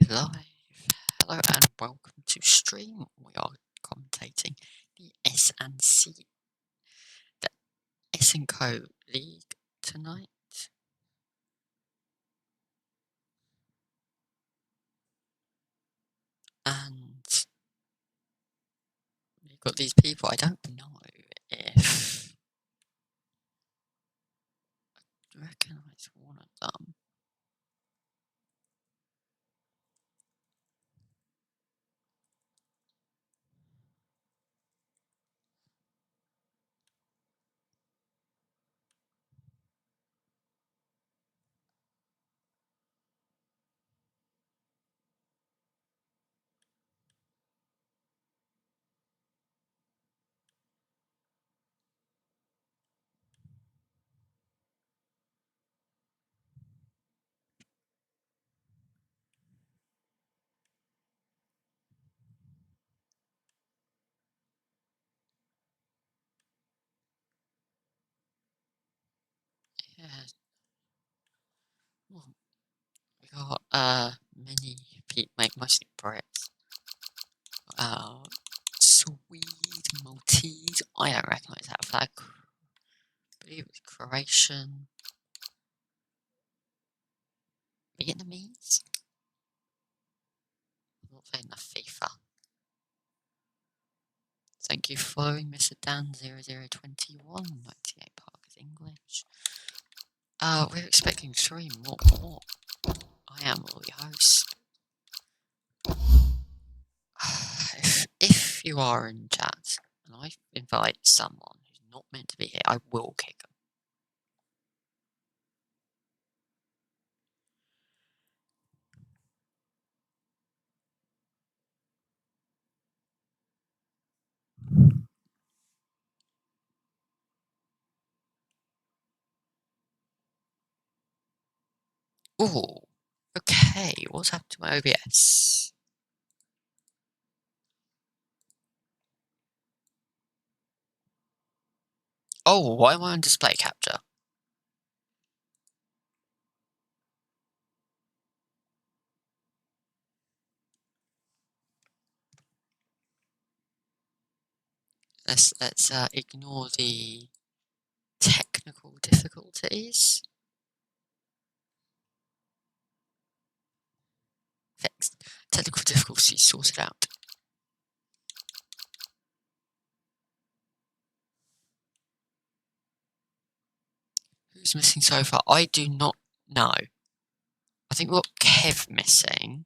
live. Hello and welcome to stream. We are commentating the S&C, the S&Co League tonight. And we've got these people. I don't know if I recognise one of them. Yeah. Well, we got many people, like mostly Brits. Swede, Maltese. I don't recognise that flag. I believe it's Croatian. Vietnamese? I'm not playing enough FIFA. Thank you for following Mr. Dan0021, 98 Parkers English. We're expecting 3 more. I am the host. If you are in chat and I invite someone who's not meant to be here, I will kick them. Ooh, okay, what's happened to my OBS? Oh, why am I on display capture? Let's ignore the technical difficulties. Fixed. Technical difficulties sorted out. Who's missing so far? I do not know. I think we've got Kev missing.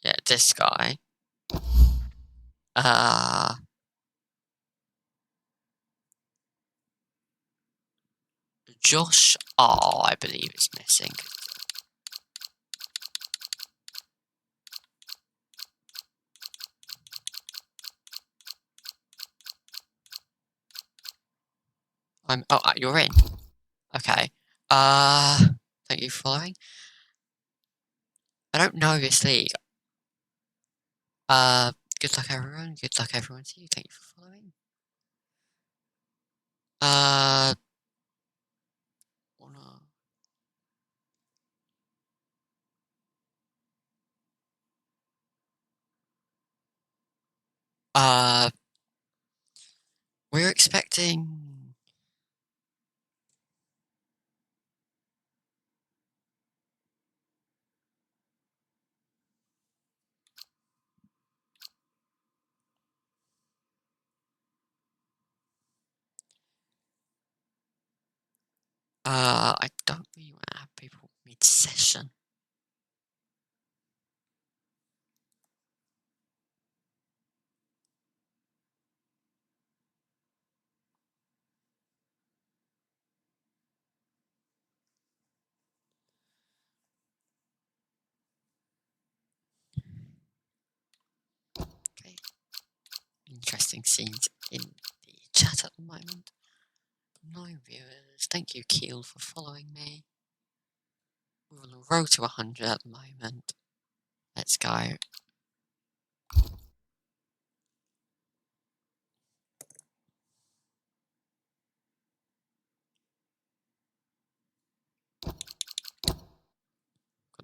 Yeah, this guy. Josh R, I believe, is missing. Oh, you're in. Okay. Thank you for following. I don't know this league. Good luck everyone. Good luck everyone to you. Thank you for following. We're expecting. I don't really want to have people mid-session. Okay. Interesting scenes in the chat at the moment. No viewers. Thank you, Keel, for following me. We're on the road to 100 at the moment. Let's go.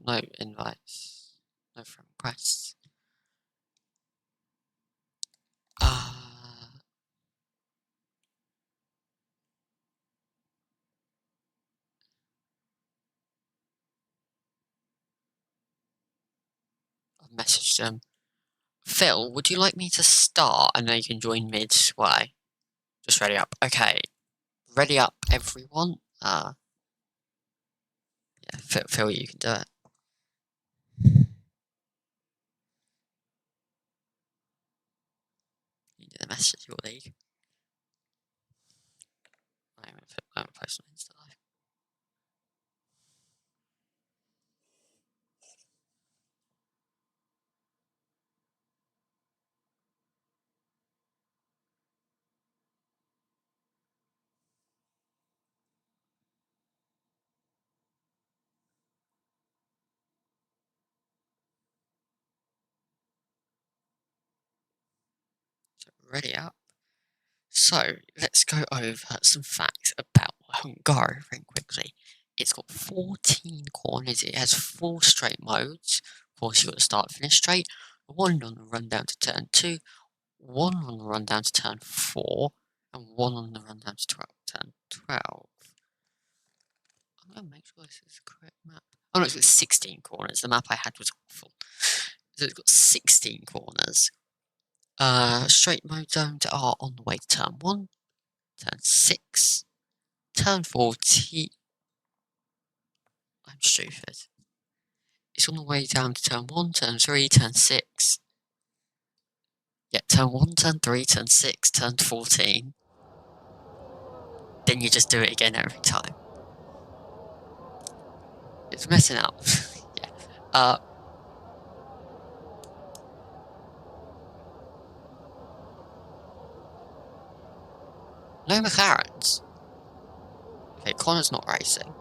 no invites, no friend requests. I've messaged them. Phil, would you like me to start and then you can join midway? Just ready up. Okay. Ready up, everyone. Yeah, Phil, you can do it. You do the message your league. I'm gonna post on Insta Live. So ready up. So let's go over some facts about Hungary very quickly. It's got 14 corners. It has 4 straight modes. Of course, you've got the start, finish straight. 1 on the run down to turn 2. 1 on the run down to turn 4. And 1 on the run down to turn 12. I'm going to make sure this is the correct map. Oh no, it's got 16 corners. The map I had was awful. So it's got 16 corners. Straight mode zones are on the way to turn 1, turn 6, turn 40. I'm stupid. It's on the way down to turn 1, turn 3, turn 6. Yeah, turn 1, turn 3, turn 6, turn 14. Then you just do it again every time. It's messing up. Yeah. No McLarens. Okay, Connor's not racing.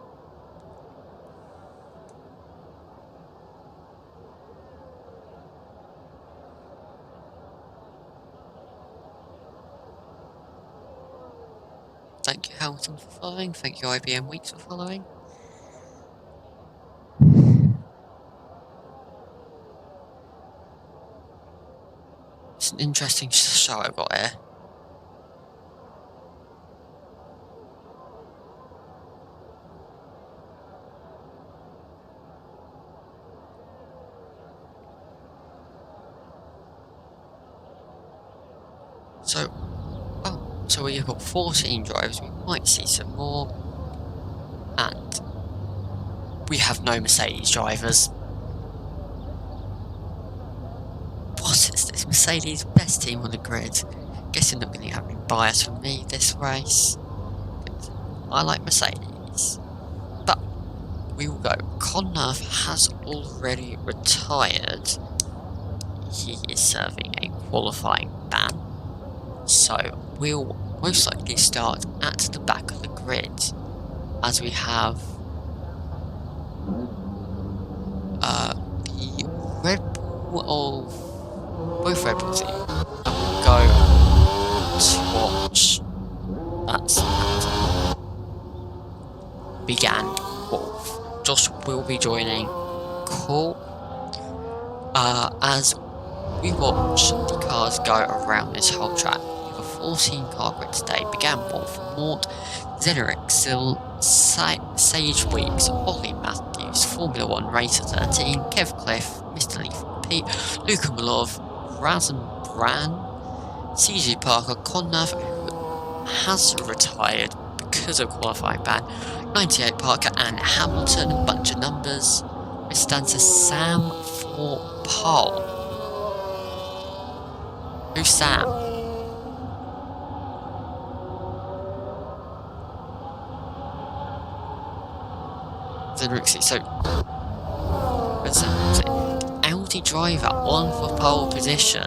Thank you, Hamilton, for following. Thank you, IBM Weeks, for following. It's an interesting show I've got here. So we've got 14 drivers, we might see some more, and we have no Mercedes drivers. What is this? Mercedes, best team on the grid. Guessing not going to have any bias from me this race. I like Mercedes. But we will go. Connor has already retired. He is serving a qualifying ban. So we'll most likely start at the back of the grid, as we have the Red Bull of both Red Bull teams. Go to watch that began Wolf. Josh will be joining. Cool. As we watch the cars go around this whole track. We have a 14 car grid today. Began Wolf, Mort, Zeneric, Sil, Sage Weeks, Ollie Matthews, Formula 1 Racer 13, Kev Cliff, Mr. Leaf Pete, Luka Malov, Razan Bran, CJ Parker, Connav, who has retired because of qualifying ban, 98 Parker and Hamilton, a bunch of numbers. Mr. Sam for pole. Who's Sam? So, Audi driver on for pole position.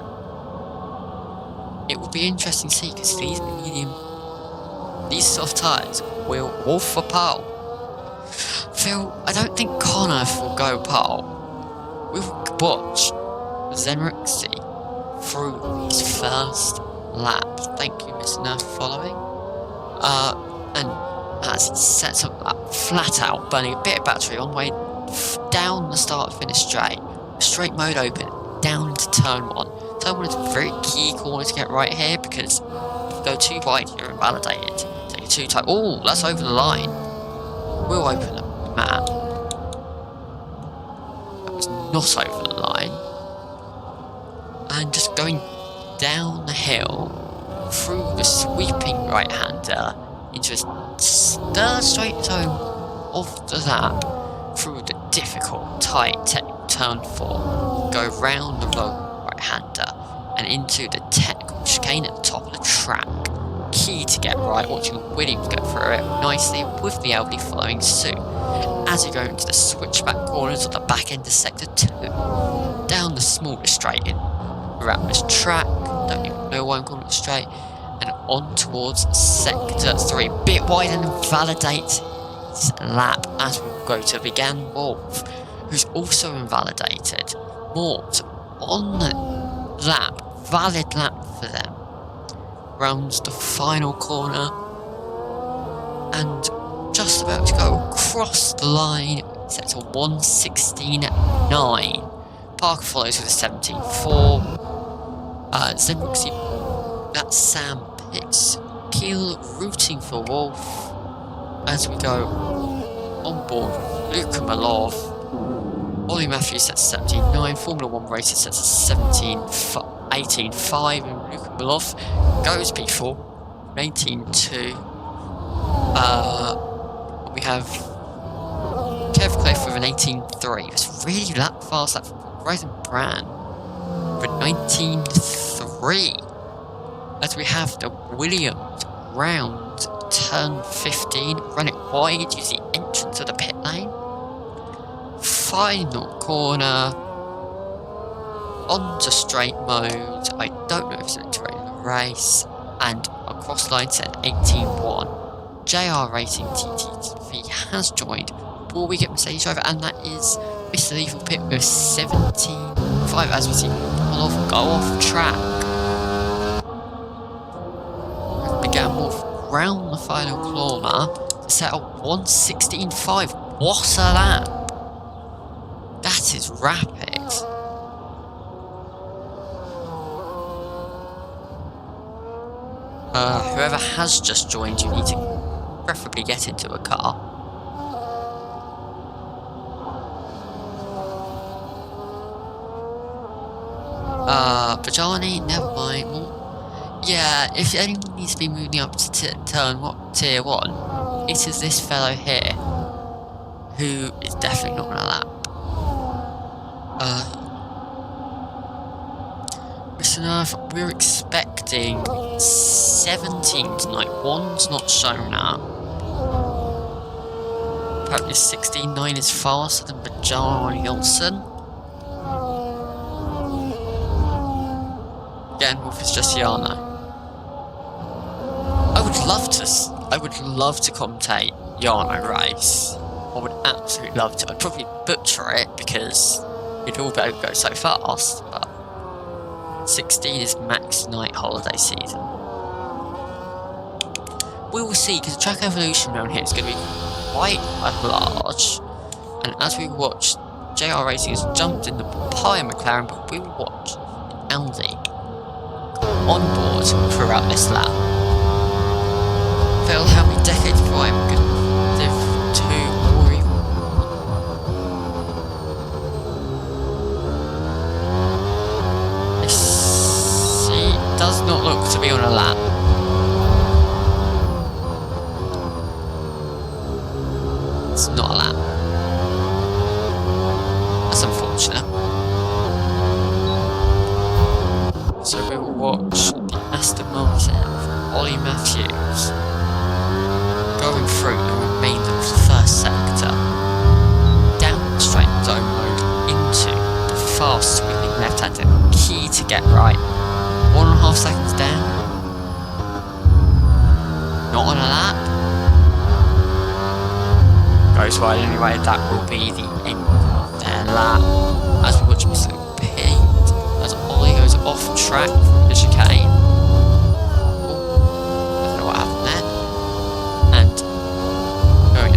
It will be interesting to see because these soft tyres will wolf for pole. Phil, I don't think Connor will go pole. We'll watch Zenrixie through his first lap. Thank you, Mr. Nerf, for following. And as it sets up that flat out, burning a bit of battery on the way down the start finish straight mode open, down into turn 1. Turn 1 is a very key corner to get right here, because if you go too wide, you're invalidated. Take it too tight. Oh, that's over the line. We'll open the map. That was not over the line. And just going down the hill, through the sweeping right-hander, into his third straight zone of the lap, through the difficult, tight technical turn 4, go round the low right-hander, and into the technical chicane at the top of the track. Key to get right, watching Williams go through it nicely, with the LD following suit. As you go into the switchback corners of the back end of sector 2, down the smallest straight in around this track, don't even know why I'm calling it straight, and on towards sector 3, bit wide, and invalidate his lap as we go to Vegan Wolf, who's also invalidated. Mort on the lap, valid lap for them, rounds the final corner and just about to go across the line, set to 1:16.9. Parker follows with a 17.4. Then we'll see that's Sam Pitts. Keel rooting for Wolf as we go on board Luka Malov. Ollie Matthews sets to 17.9. Formula 1 races sets to 18.5, and Luka Malov goes P4 18.2. We have Kev Cliff with an 18.3. It's really lap fast, that Ryzen Brand with 19.3. As we have the Williams round turn 15, run it wide, use the entrance of the pit lane. Final corner, onto straight mode. I don't know if it's entering the race, and across line set 18.1. JR Racing TTV has joined. Will we get Mercedes driver? And that is Mr. Lethal Pit with 17.5 as we see Olaf go off track. Began Wolf round the final corner to set up 1:16.5. What a lap! That is rapid. Whoever has just joined, you need to preferably get into a car. Bajani, never mind. Yeah, if anyone needs to be moving up to tier 1, it is this fellow here, who is definitely not going to lap. Mr. We're expecting 17 tonight. 1's not shown up. Apparently 16.9 is faster than Bajani Olsen. Again, Wolf is just Yana. I would love to commentate Yarno race. I would absolutely love to. I'd probably butcher it because it'd all go so fast, but 16 is max night holiday season. We will see, because the track evolution around here is going to be quite large. And as we watch, JR Racing has jumped in the Papaya McLaren, but we will watch Audi on board throughout this lap. Phil, how many decades before I'm going to live to or even see, does not look to be on a lap. It's not a lap. That's unfortunate. So we will watch the Aston Martin from Ollie Matthews going through the remainder of the first sector, down the straight zone mode into the fast sweeping left-hander. Key to get right. 1.5 seconds down. Not on a lap. Goes wide anyway. That will be the end of their lap. As we watch Mr. Pete, as Ollie goes off track from the chicane.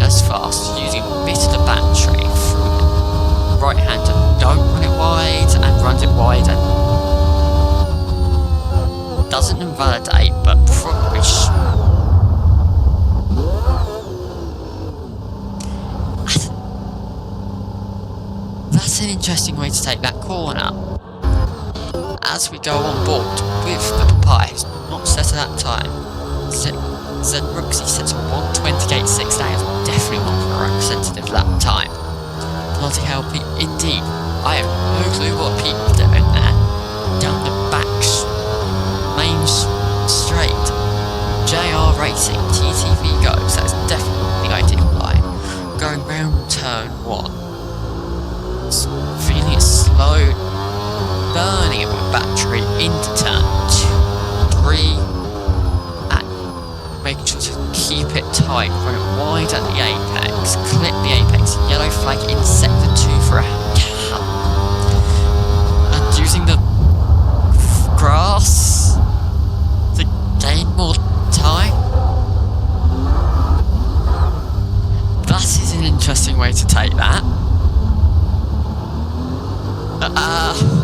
As fast, using a bit of the battery through the right-hander, don't run it wide, and runs it wide, and doesn't invalidate, but probably that's an interesting way to take that corner. As we go on board with the papaya, who's not set at that time. Zen Rooksy sets on 1:28.6. That is definitely not for a representative lap time. Bloody hell, indeed. I have no clue what people are doing there. Down the back main straight. JR Racing, TTV goes. That's definitely the ideal line. Going round turn 1. Feeling it slow. Burning it with battery into turn 3. And making sure to keep it tight. Run it wide at the apex. Clip the apex. Yellow flag in sector 2 for a cap. And using the grass to gain more time. That is an interesting way to take that.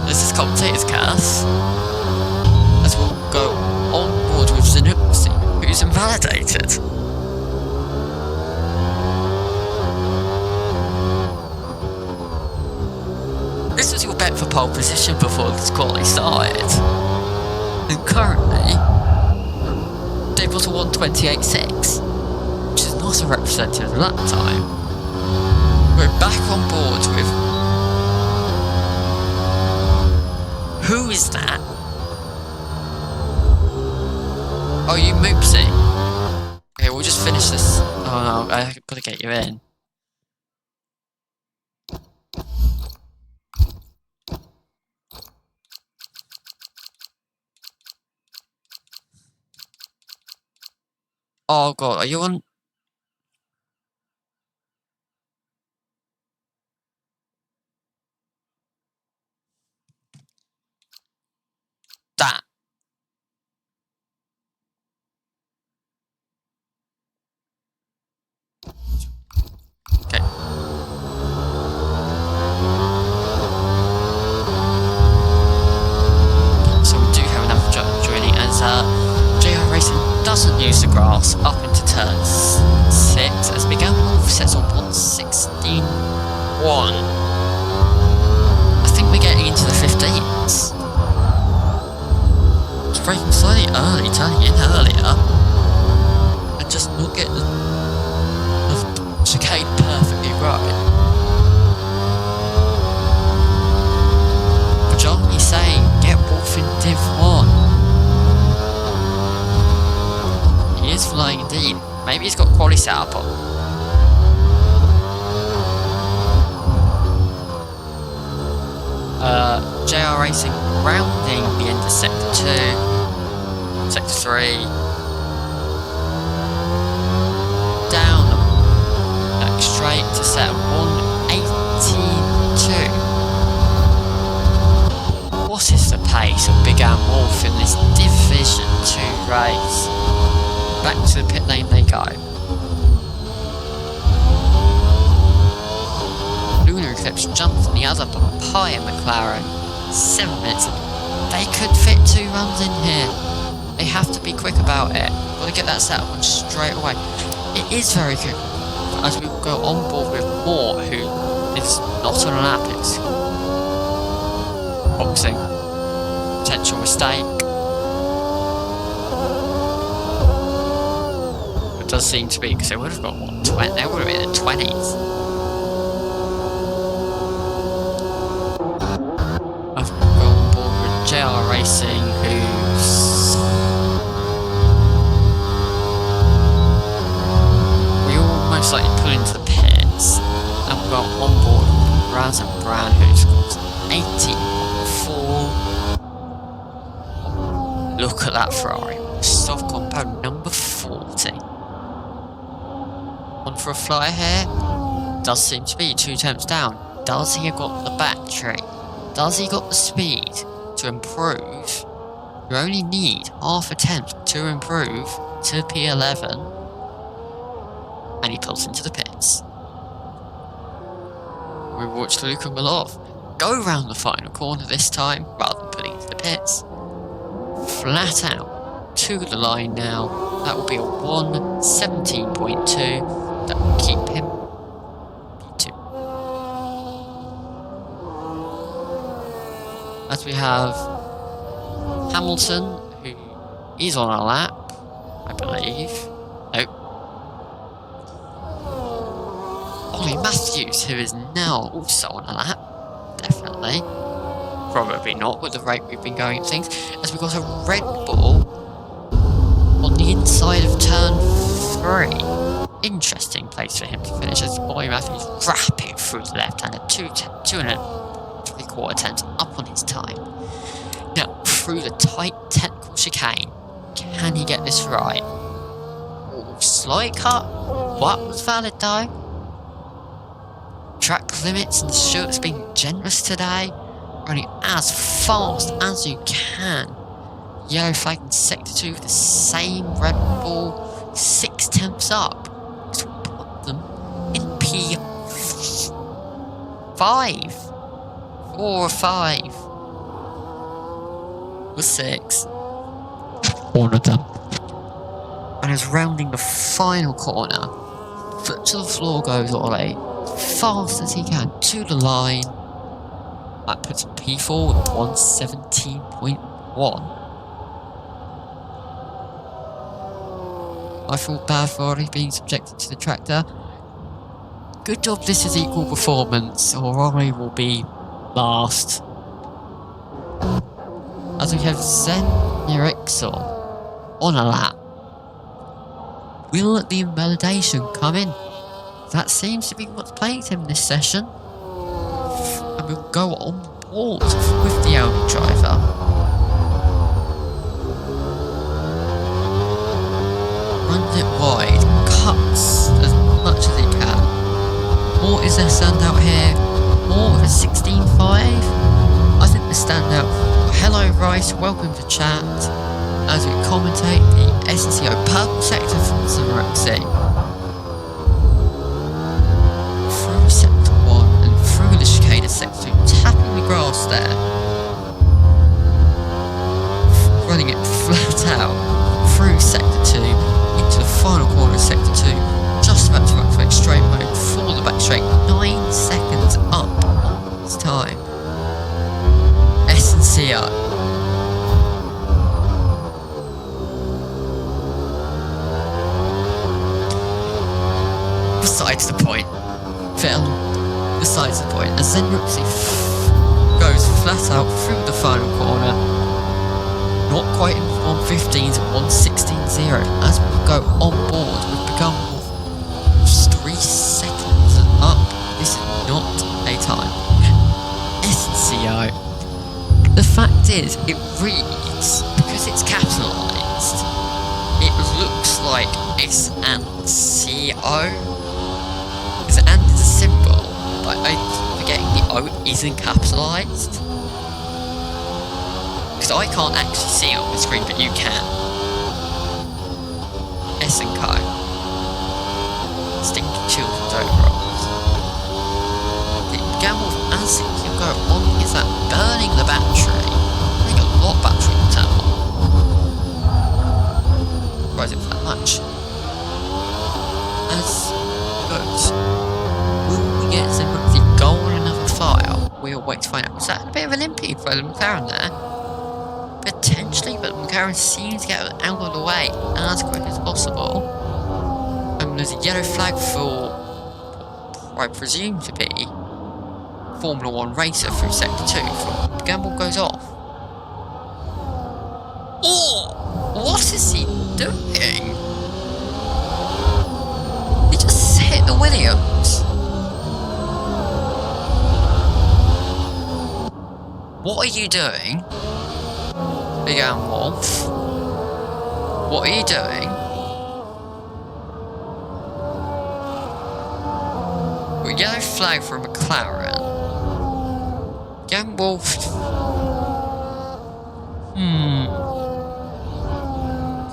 This is commentator's curse. As we'll go on board with Zanuxi, who's invalidated. This was your bet for pole position before this quality started. And currently, they've got a 1:28.6, which is not a representative lap time. We're back on board with... Who is that? Oh, you Moopsy. Okay, we'll just finish this. Oh no, I've got to get you in. Oh god, are you on? That. Okay. So we do have another joining as JR Racing doesn't use the grass up into turn 6 as Miguel Wolf sets on 1:16.1. I think we're getting into the 15s. It's braking slightly early, turning in earlier, and just not getting the chicane perfectly right. But John is saying, get Wolf in Div 1. He is flying indeed. Maybe he's got quality set up on. JR Racing rounding the end of sector 2, sector 3, down back straight to set 1:82. What is the pace of Big Am Wolf in this Division 2 race? Back to the pit lane they go. Lunar Eclipse jumps on the other papaya McLaren. 7 minutes. They could fit 2 runs in here. They have to be quick about it. Got to get that set up straight away. It is very good. As we go on board with Moore, who is not on an app, it's boxing. Potential mistake. It does seem to be, because they would have got what, 20? They would have been in the 20s. I've got on board with JR Racing, who's most likely pull into the pits, and we've got on board Raz and Brown, who's got 80.4. Look at that Ferrari. Soft compound number 40. On for a fly here. Does seem to be 2 attempts down. Does he have got the battery? Does he got the speed to improve? You only need half attempt to improve to P11. And he pulls into the pits. We watched Luka Milov go round the final corner this time, rather than putting it to the pits. Flat out to the line now. That will be a 1:17.2. That will keep him P2. As we have Hamilton, who is on a lap, I believe. Nope. Ollie Matthews, who is now also on a lap. Definitely. Probably not with the rate we've been going at things. As we've got a Red Bull on the inside of turn 3. Interesting place for him to finish as Ollie Matthews rapid through the left-hander, 2.75 tenths up on his time. Now, through the tight technical chicane, can he get this right? Ooh, slight cut. What was valid though? Track limits and the shirt's been generous today. Running as fast as you can. Yellow flag in sector 2 with the same Red Bull, 6 tenths up. This will put them in P5. 4 or 5. Or 6. One of them. And as rounding the final corner, foot to the floor goes Ollie, fast as he can to the line. That puts him P4 with 1:17.1. I feel bad for Ollie being subjected to the tractor. Good job this is equal performance, or Ollie will be last. As we have Zen Eriksson on a lap. Will the invalidation come in? That seems to be what's plagued him this session. And we'll go on board with the Audi driver. Runs it wide, cuts as much as he can. Moore is their standout here. Moore with a 16.5. I think the standout. Hello Rice, welcome to chat. As we commentate the SCO purple sector from Zamaroxy. Through sector 1 and through the chicane of sector 2, tapping the grass there. Running it flat out through sector 2 into the final corner of sector 2. Just about to activate straight mode for the back straight. 9 seconds up on his time. S&CO. Besides the point. Phil, besides the point. As Zenruxy goes flat out through the final corner. Not quite in 1:15s, 1:16.0. As we go on board, we've become just 3 seconds up. This is not a time. S&CO. The fact is, it reads, because it's capitalised, it looks like S&CO. Because and is a symbol, but I'm forgetting the O isn't capitalised. Because I can't actually see it on the screen, but you can. S&Co. Stinky Children's Overalls. The gamble as it can go on is that burning the battery. Burning a lot of battery in the tunnel. Surprised it was that much. As it goes, will we get Zimbabwe go on another file? We'll wait to find out. Was that a bit of an impede for the McLaren there? Potentially, but McLaren seems to get out of the way as quick as possible. And there's a yellow flag for, I presume to be, Formula 1 racer through sector 2. The gamble goes off. Oh! What is he doing? He just hit the Williams. What are you doing? Big Ann Wolf. What are you doing? Well, yellow flag for McLaren. Young Wolf.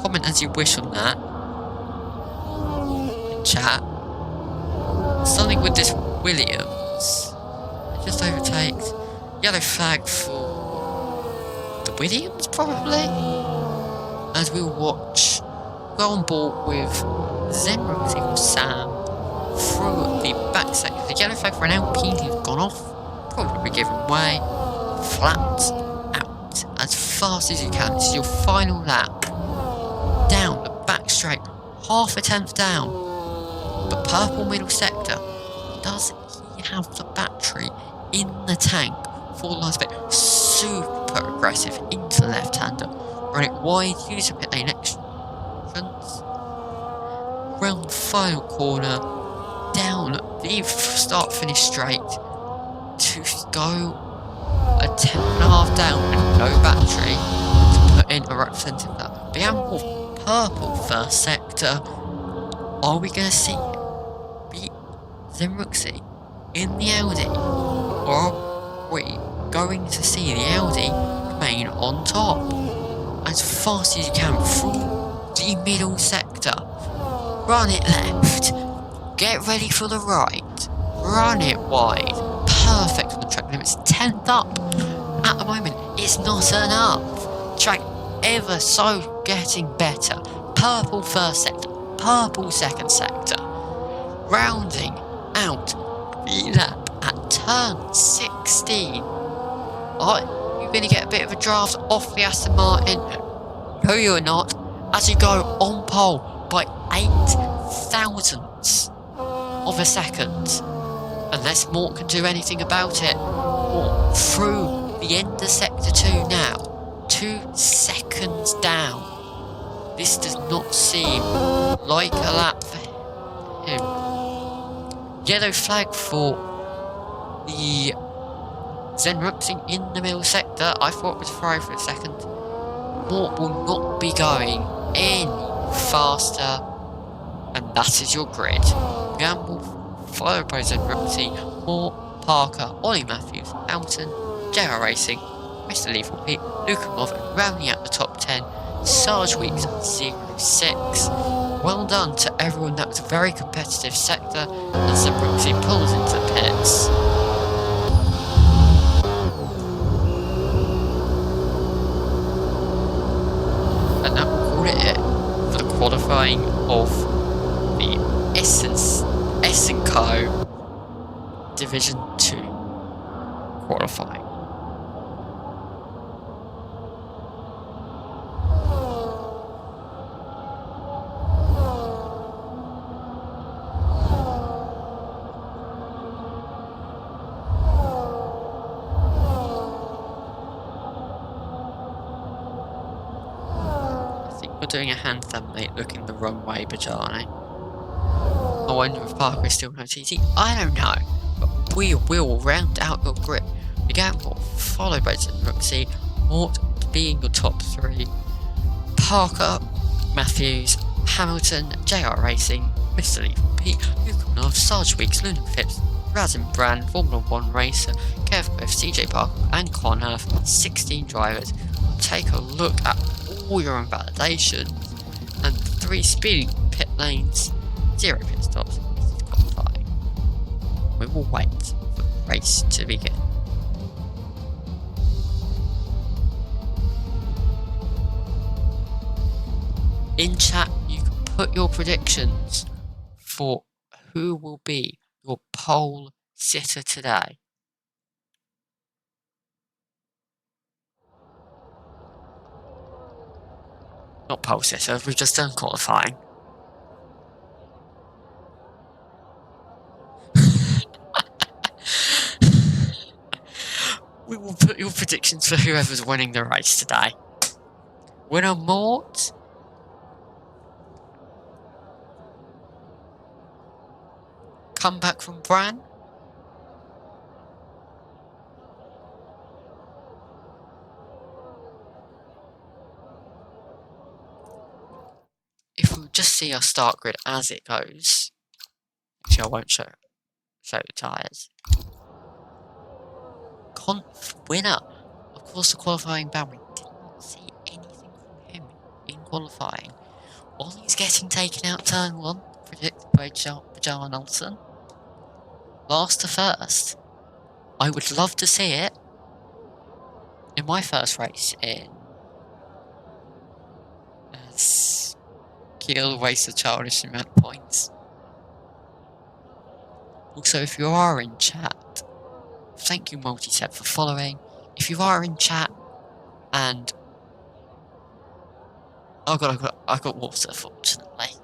Comment as you wish on that. In chat. Something with this Williams. just overtakes. Yellow flag for the Williams, probably. As we watch, go on board with Zenrooksy or Sam through the back sector. The yellow flag for an Alpine who's gone off, probably given way, flapped out as fast as you can. This is your final lap. Down the back straight, half a tenth down. The purple middle sector. Does he have the battery in the tank for the last bit? Super aggressive into the left-hander. Run it wide, use a pit lane entrance. Round the final corner, down the start-finish straight to go a 10.5 down with no battery to put in a representative of that. The ample purple first sector. Are we going to see beat Zenrooksy in the Audi, or are we going to see the Audi remain on top as fast as you can through the middle sector? Run it left, get ready for the right, run it wide, perfect on the track limits, 10th up. At the moment, it's not enough. Track ever so getting better. Purple first sector, purple second sector. Rounding out the lap at turn 16. Are you going to get a bit of a draft off the Aston Martin? No, you're not. As you go on pole by 8 thousandths of a second. Unless Mort can do anything about it. Mort through the end of sector 2 now. 2 seconds down. This does not seem like a lap for him. Yellow flag for the Zenrooksy in the middle sector. I thought it was Ferrari for a second. Mort will not be going any faster. And that is your grid. Gamble followed by Zenrooksy, Mort, Parker, Ollie Matthews, Hamilton, JR Racing, Mr. Lethal Pete, Lukamov, and rounding out the top 10, Sarge Weeks 06. Well done to everyone. That was a very competitive sector as Zenrooksy pulls into the pits. And that will call it for the qualifying of the S&Co Division 2 qualifying. You're doing a handstand, mate, looking the wrong way, Bajani. I wonder if Parker is still no TT. I don't know, but we will round out your grip. The Gamble, followed by Zenrooksy, Mort being your top 3, Parker, Matthews, Hamilton, JR Racing, Mr. Lethal Pete, Lukanov, Sarge Weeks, Luna Phipps, Razin Brand, Formula 1 racer, Kev Cliff, CJ Parker, and Connor, 16 drivers. Take a look at all your invalidations and 3 speeding pit lanes, 0 pit stops. This is qualifying. We will wait for the race to begin. In chat, you can put your predictions for who will be your pole sitter today. Not pole sitter, we've just done qualifying. We will put your predictions for whoever's winning the race today. Winner Mort. Comeback from Bran. If we just see our start grid as it goes. Actually, I won't show the tyres. Conf winner. Of course, the qualifying ban. We did not see anything from him in qualifying. Ollie's getting taken out turn 1, predicted by Jar Nelson. Last to first. I would love to see it in my first race in Kiel waste a childish amount of points. Also, if you are in chat, thank you Multiseb for following. If you are in chat and I got water, fortunately.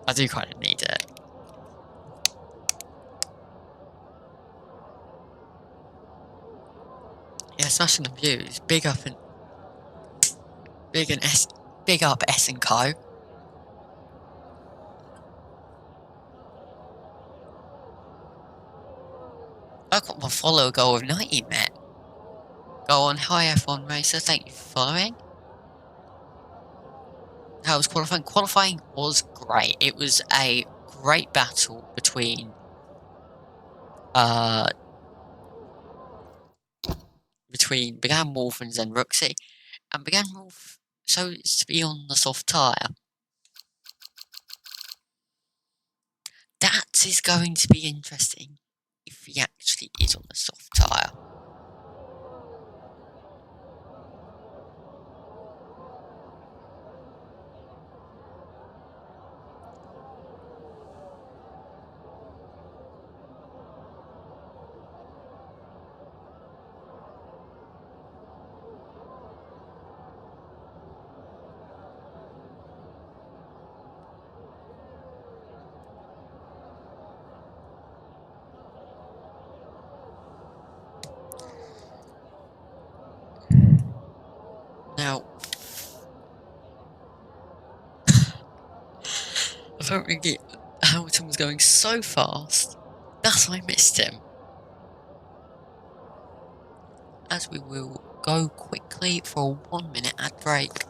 I do kind of need it. Yeah, smashing the views. Big up S and Co. I got my follower goal of 90 met. Go on, hi F1 Racer, thank you for following. How was qualifying? Qualifying was great. It was a great battle between Began Wolf and Zen Rooksy. And Began Wolf chose to be on the soft tyre. That is going to be interesting if he actually is on the soft tyre. Now, apparently Hamilton was going so fast that I missed him. As we will go quickly for a 1 minute ad break.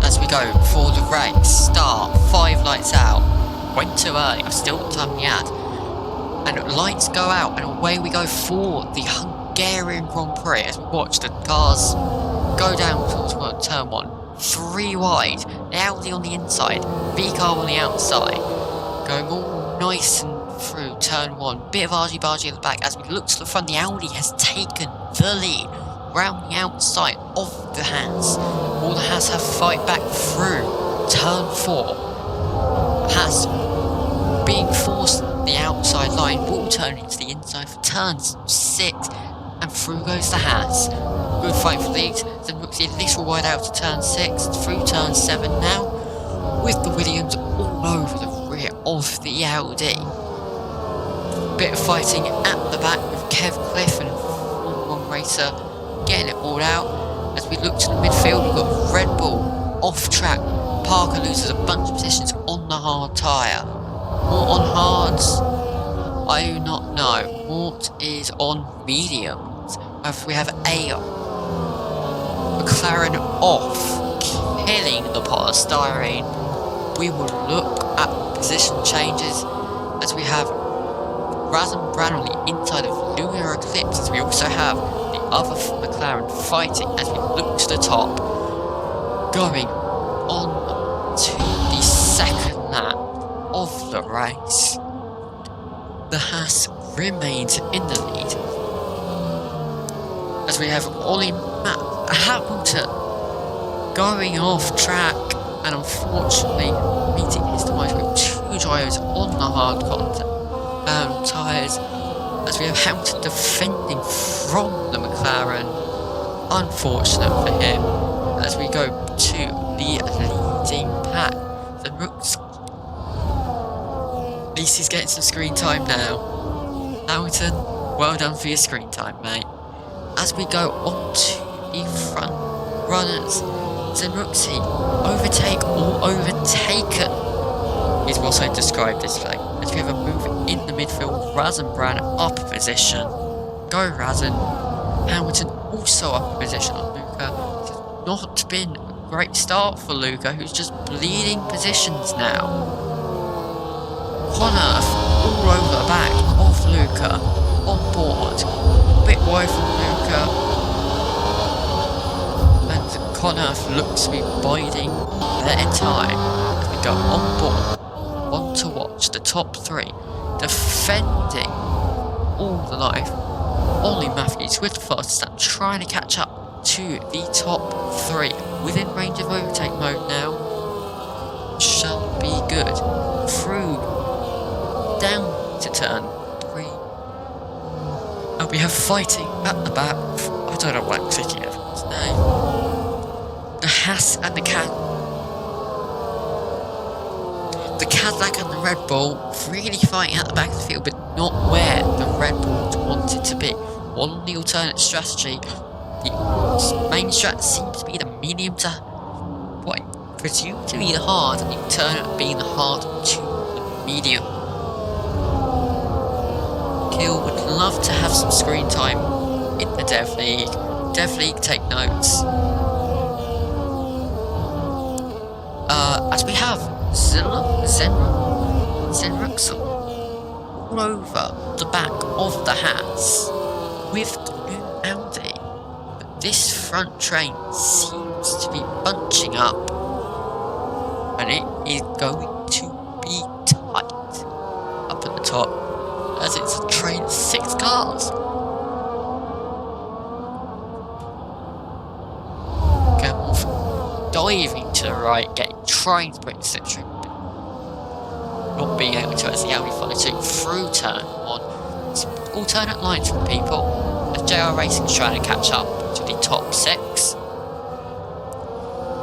As we go for the race, start, 5 lights out. Went too early, I still got time in the ad. And lights go out, and away we go for the Hungarian Grand Prix as we watch the cars go down towards turn 1. 3 wide, the Audi on the inside, V car on the outside. Going all nice and through turn 1. Bit of argy-bargy at the back. As we look to the front, the Audi has taken the lead round the outside of the Haas. All the Haas have to fight back through turn 4. Haas being forced the outside line will turn into the inside for turns 6, and through goes the Haas. Good fight for leads, then looks a little wide out to turn 6, through turn 7 now, with the Williams all over the rear of the Audi. Bit of fighting at the back with Kev Cliff and One Racer getting it all out. As we look to the midfield, we've got Red Bull off track. Parker loses a bunch of positions on the hard tyre. More on hards, I do not know. Mort is on mediums. If we have a McLaren off, killing the polystyrene, we will look at position changes as we have Razum Brown on the inside of Lunar Eclipse, as we also have the other McLaren fighting as we look to the top, going on to the second lap of the race. The Haas remains in the lead as we have Ollie Hamilton going off track and unfortunately meeting his demise with 2 drivers on the hard tyres, as we have Hamilton defending from the McLaren unfortunate for him as we go to the leading pack. The Rooks. At least he's getting some screen time now. Hamilton, well done for your screen time, mate. As we go on to the front runners, Zenruxi, overtake or overtaken is what I described this way. As we have a move in the midfield, Razan Bran up a position. Go Razan. Hamilton also up a position on Luca. It's not been a great start for Luca, who's just bleeding positions now. Connor all over the back of Luca, on board, a bit wide from Luca, and Connor looks to be biding their time as we go on board. On to watch the top three, defending all the life. Ollie Matthews with the fast step, trying to catch up to the top three, within range of overtake mode now. Shall be good. Through down to turn 3. And we have fighting at the back. I don't know what I'm thinking of his name. The Haas and the Cadillac and the Red Bull really fighting at the back of the field, but not where the Red Bull wanted to be. On the alternate strategy, the main strat seems to be the medium to what presumed to be the hard, and the alternate being the hard to the medium. Kill would love to have some screen time in the Dev League. Dev League, take notes. As we have Zenruxel all over the back of the Hats with the new Audi. But this front train seems to be bunching up, and it is going to be tight up at the top, as it's a train of 6 cars. Gamorph diving to the right, trying to break the slipstream, but not being able to as the Audi follow suit through turn 1. Some alternate lines from people, as JR Racing is trying to catch up to the top 6.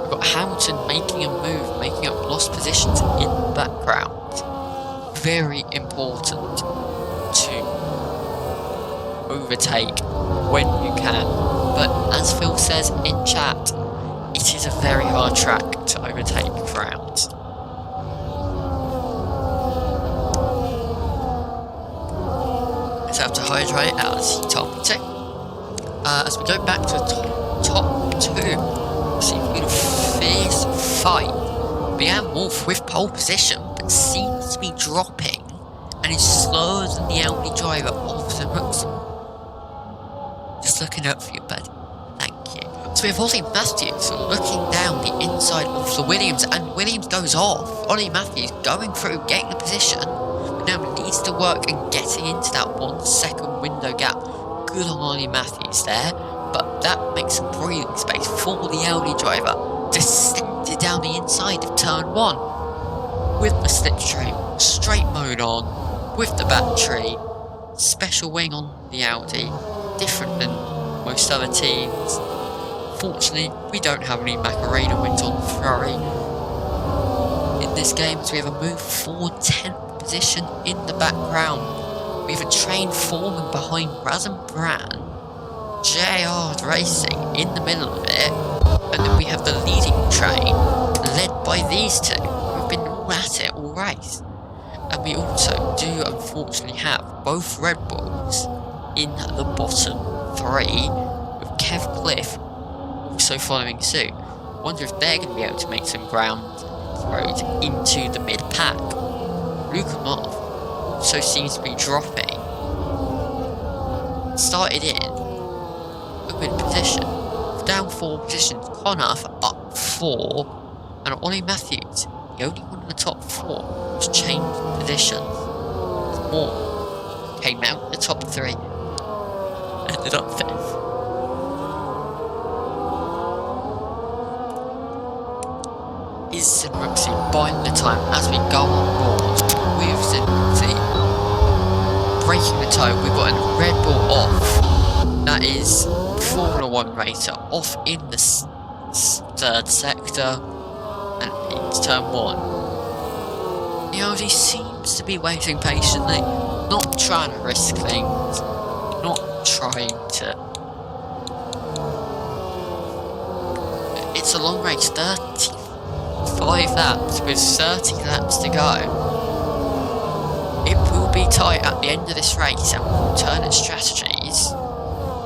We've got Hamilton making a move, making up lost positions in the background. Very important to overtake when you can, but as Phil says in chat, it is a very hard track to overtake rounds. Let's have to hydrate out of the top 2. As we go back to the top 2, see a fierce fight. Wolf with pole position, but seems to be dropping and is slower than the Audi driver of the Rooks. Just looking up for you, bud. Thank you. So we have Ollie Matthews looking down the inside of the Williams, and Williams goes off. Ollie Matthews going through, getting the position, but now needs to work and getting into that 1 second window gap. Good on Ollie Matthews there, but that makes some breathing space for the Audi driver. Descended down the inside of turn 1 with the slipstream, straight mode on, with the battery, special wing on the Audi, different than most other teams. Fortunately, we don't have any Macarena wins on Ferrari in this game, so we have a move for 10th position in the background. We have a train forming behind Razan Bran, JR Racing in the middle of it, and then we have the leading train led by these two who've been all at it all race. And we also do unfortunately have both Red Bulls in the bottom 3, with Kev Cliff also following suit. Wonder if they're going to be able to make some ground road into the mid pack. Luka Marv also seems to be dropping. Started in a good position, down 4 positions. Connor up 4, and Ollie Matthews, the only one in the top 4, has changed positions. Moore came out the top 3, ended up 5th. Is Zenruxi buying the time as we go on board with Zenruxi breaking the toe? We've got a Red Bull off. That is Formula 1 racer off in the third sector and into turn 1. The Audi seems to be waiting patiently, not trying to risk things, not trying to... It's a long race, 35 laps with 30 laps to go. It will be tight at the end of this race, and with alternate strategies,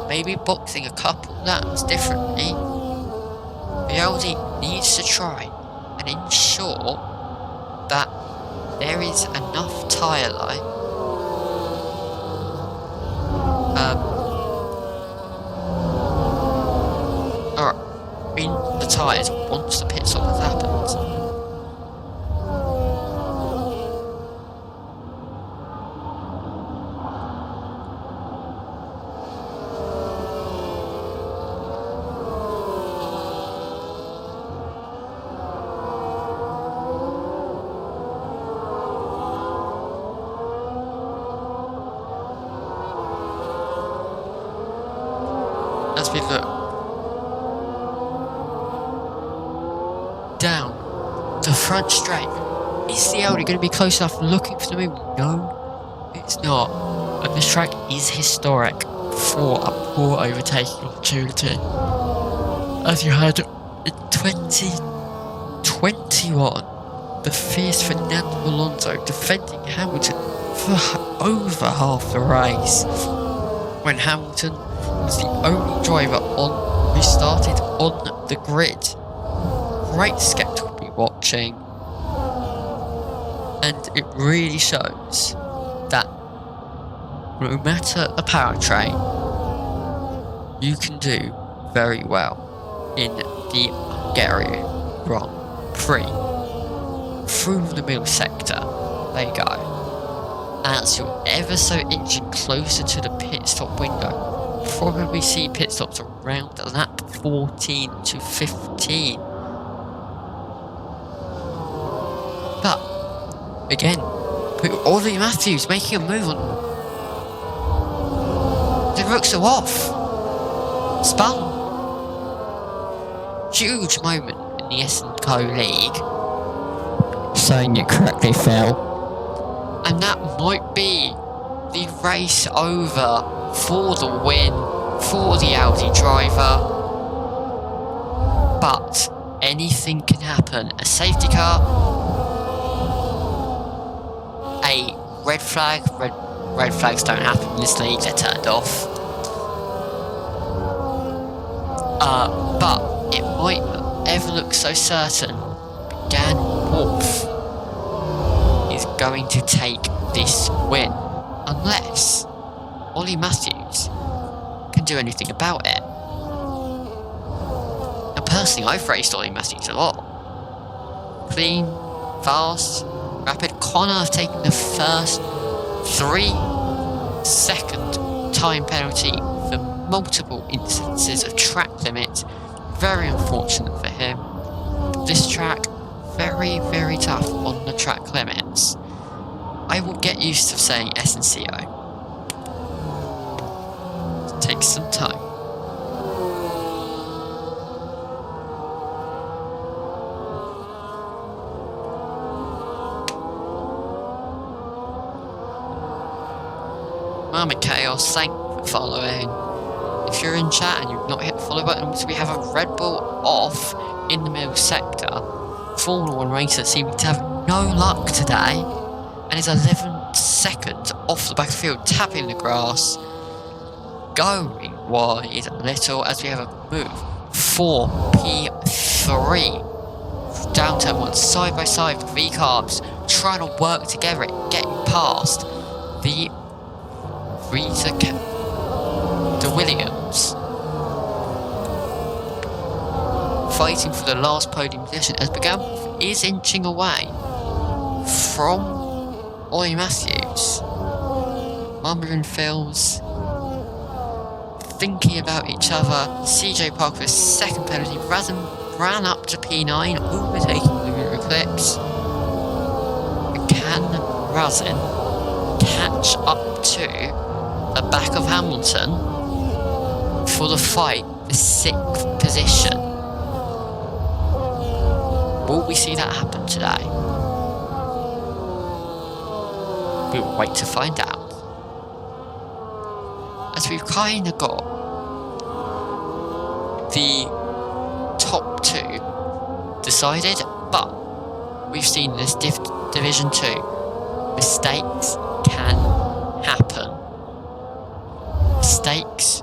maybe boxing a couple laps differently, the Audi needs to try and ensure that there is enough tyre life in the tyres once the pit stop has happened. As we look down the front straight, is the Audi going to be close enough looking for the move? No, it's not. And this track is historic for a poor overtaking opportunity. As you had in 2021, the fierce Fernando Alonso defending Hamilton for over half the race, when Hamilton was the only driver who started on the grid. Great spectacle to be watching, and it really shows that no matter the powertrain, you can do very well in the Hungary Grand Prix. Through the middle sector they go, as you're ever so inching closer to the pit stop window. Probably see pit stops around lap 14 to 15. But again, Ollie Matthews making a move on. The rooks are off. Spun. Huge moment in the S&Co League. Saying it correctly, Phil. And that might be the race over for the win for the Audi driver. But anything can happen. A safety car, a red flag. Red flags don't happen in this league, they're turned off. But it might ever look so certain Dan Wolf is going to take this win, unless Ollie Matthews can do anything about it. Now personally, I've raced Ollie Matthews a lot. Clean, fast, rapid. Connor have taken the first 3-second time penalty for multiple instances of track limit. Very unfortunate for him. This track, very, very tough on the track limits. I will get used to saying S&CO. It takes some time. Mama Chaos, thank you for following. If you're in chat and you've not hit the follow button, we have a Red Bull off in the middle sector. Formula 1 racer seeming to have no luck today, and is 11 seconds off the back of the field, tapping the grass, going wide a little as we have a move for P3. Down turn 1, side by side with V-Carbs, trying to work together, getting past the Williams, fighting for the last podium position as Begam is inching away from Ollie Matthews. Mama and Phil's thinking about each other. CJ Parker with second penalty. Razin ran up to P9, overtaking the rear eclipse. Can Razin catch up to the back of Hamilton for the fight, the 6th position. Will we see that happen today? We will wait to find out. As we've kind of got the top 2 decided, but we've seen this Division 2, mistakes can happen. Mistakes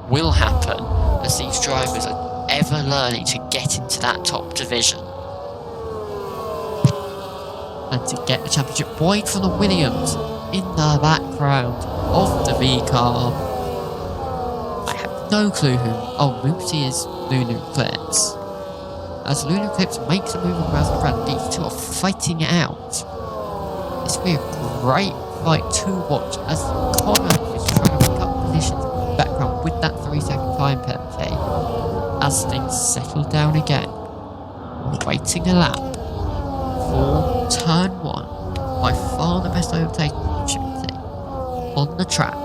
will happen as these drivers are ever learning to get into that top division. And to get the championship wide from the Williams in the background of the V car. I have no clue who. Oh, Moosey is Lulu Clips. As Lulu Clips makes a move on Razor Brand, these two are fighting it out. This will be a great fight to watch as Connor is trying to pick up positions in the background with that 3-second time penalty. As things settle down again, waiting a lap for turn 1, by far the best overtaking opportunity on the track.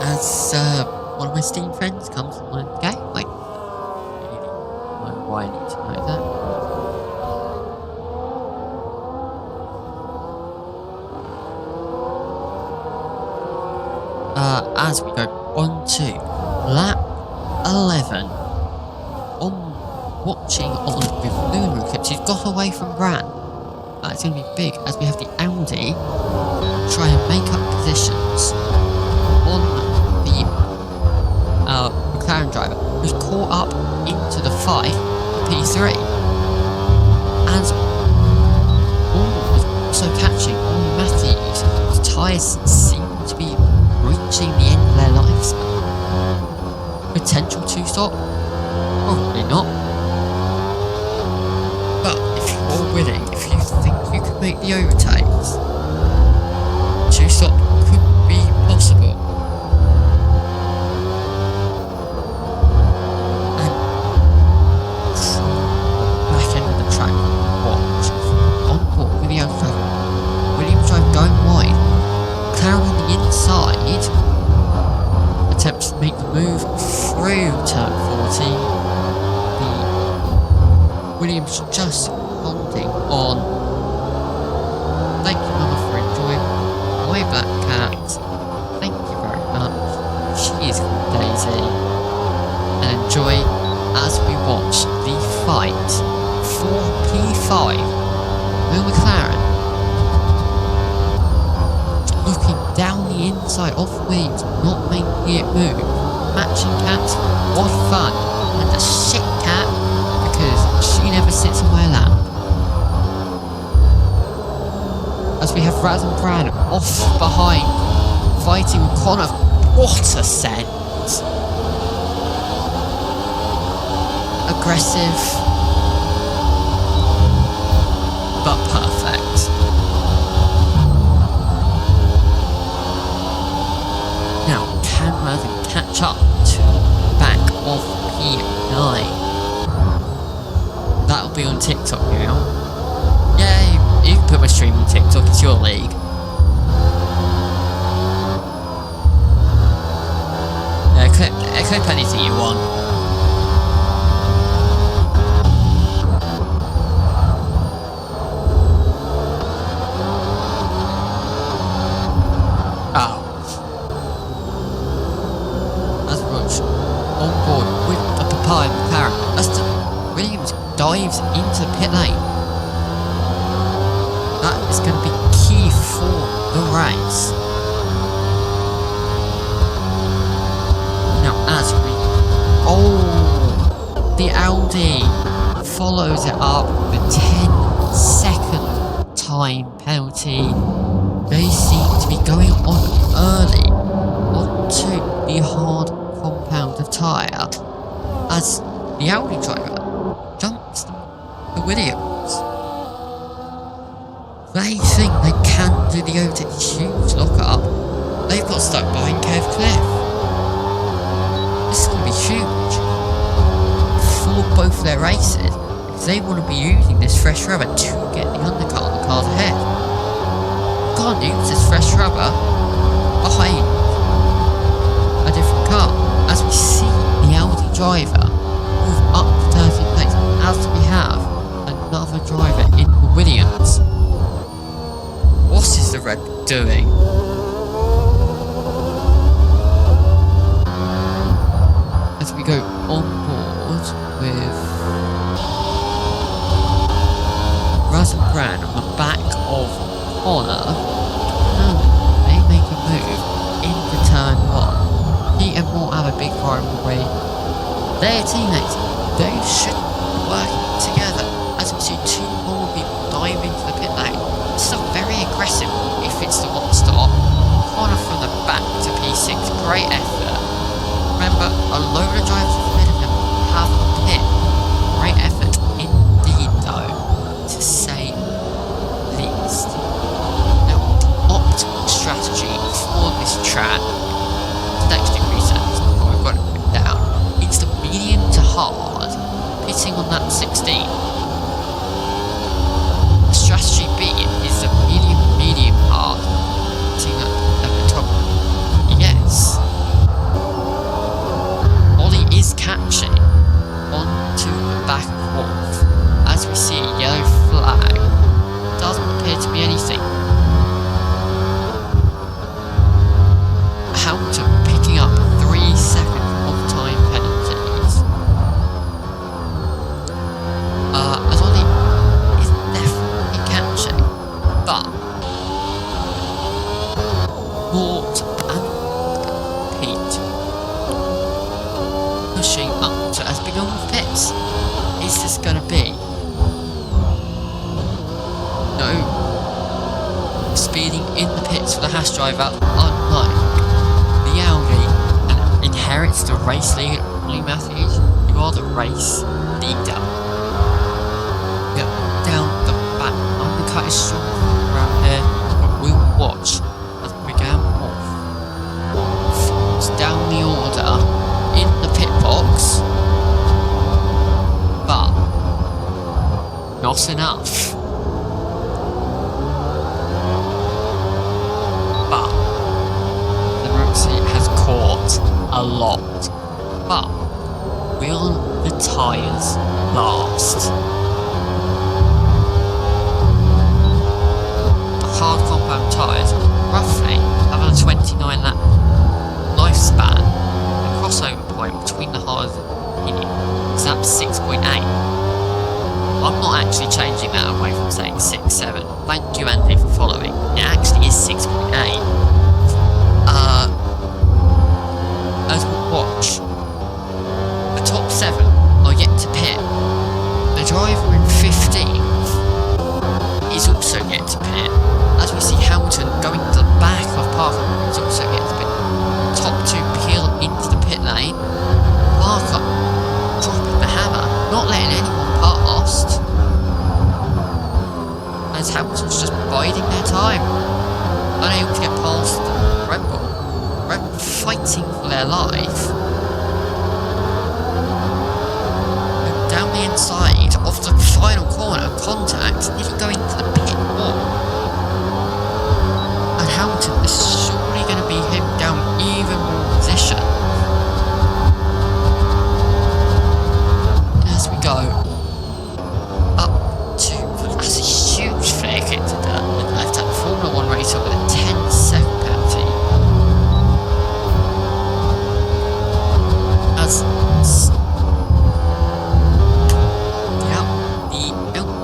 As one of my Steam friends comes on the game, like, really, why I need to know that. As we go on to lap 11, on watching on with Lunar Clips, he's got away from Bran. It's going to be big as we have the Audi try and make up positions on the McLaren driver, who's caught up into the fight for P3. As Paul was also catching on Matthews, whose tyres seem to be reaching the end of their lifespan. Potential 2-stop? Probably not. But if you're willing, if you think you could make the overtakes, 2-stop could be possible. And back end of the track, watch. On board with the other driver. Williams drive going wide. Clown on the inside attempts to make the move through turn 14. The Williams just holding on. Thank you, Mama, for enjoying my Black Cat. Thank you very much. She is called Daisy. And enjoy as we watch the fight for P5. Will McLaren looking down the inside of Williams, not making it move. Matching cats, what fun. And a shit cat because she never sits on my lap. As we have Raz and Bran off behind, fighting with Connor. What a scent! Aggressive, but perfect. Now, can Raz catch up to the back of P9? That'll be on TikTok now. Yay! You can put my stream on TikTok, it's your league. Yeah, clip anything you want. Oh. As Rush on board with the papaya McLaren, as Williams dives into the pit lane. That is going to be key for the race. Now as we... Oh! The Audi follows it up with a 10-second time penalty. They seem to be going on early onto the hard compound of tyre as the Audi driver jumps The Williams, they think they can do the overtake. Huge lock-up. They've got stuck behind Kev Cliff. This is going to be huge for both their races, because they want to be using this fresh rubber to get the undercut on the cars ahead. Can't use this fresh rubber behind a different car. As we see the Audi driver move up to 13th place, as we have another driver in the Williams. What is the Red Bull doing? As we go on board with Razagran on the back of Honor, they make a move into turn 1. He and Moore have a big rivalry. They're teammates. They should be working together. As we see 2 more people dive into the pit lane. This is very aggressive if it's the one stop. Honor from the back to P6. Great effort. Remember, a load of drivers ahead of him have a pit. Great effort indeed, though, to say the least. Now, optimal strategy for this track, next degree sense, we've got it written down. It's the medium to hard, pitting on that 16. The strategy B is the medium hard, pitting at the top. Yes. Is catching onto the back of Wolf as we see a yellow flag. Doesn't appear to be anything. Hamilton picking up 3 seconds of time penalties. As Ollie is definitely catching, but Mort and Pete pushing up to as big on the pits. Is this gonna be? No. Speeding in the pits for the Haas driver, unlike the Audi, and inherits the race lead. Ollie Matthews, you are the race leader. Yep, down the back, undercut is strong around here, but we'll watch as we go off. It's down the order in the pit box, but not enough. But the Rooksy has caught a lot. But will the tyres last? The hard compound tyres roughly have a 29 lap lifespan. Crossover point between the hard and medium is at 6.8. I'm not actually changing that away from saying 6.7. Thank you, Andy, for following. It actually is 6.8. As we watch, the top 7 are yet to pit. The driver in 15th is also yet to pit. As we see Hamilton going to the back of Parker is also yet to pit. Top 2 peel into the pit lane. Parker dropping the hammer, not letting anyone past. As Hamilton's just biding their time, unable to get past Red Bull. Red Bull fighting for their life. And down the inside of the final corner, contact, nearly going to the pit wall. And Hamilton is surely going to be him down even more position. As we go up to, that's a huge fair kick to the left hand Formula 1 racer with a 10-second penalty. As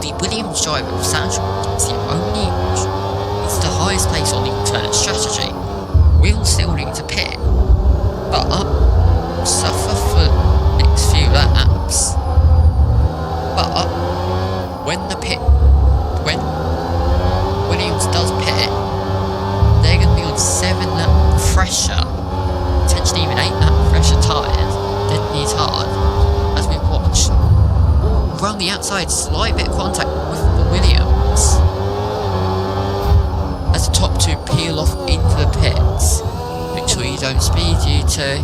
the Williams driver of Sancho is the only, it's the highest place on the alternate strategy. We'll still need to pit, but suffer for the next few laps. But when Williams does pit, they're going to be on 7 lap pressure, potentially even 8 lap pressure tyres, dead knees hard, as we watch around the outside, slight bit of contact with the Williams. As the top two peel off into the pits. Make sure you don't speed, you two.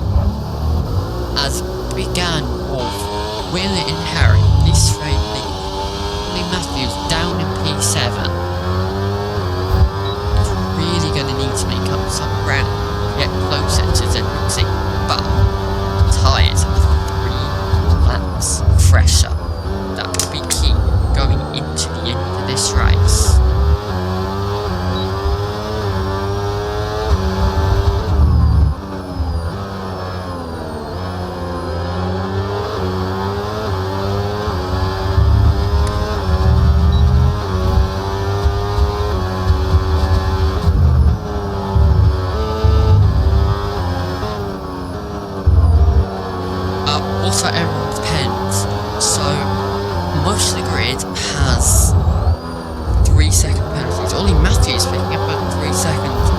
As began off Will and Harry, this straight lead. Ollie Matthews down in P7. He's really going to need to make up some ground to get closer to Zenitzi, but tyres are 3 laps fresher. That will be key going into the end of this race. Also, everyone depends. So, most of the grid has 3-second penalties. Ollie Matthews picking up at 3 seconds.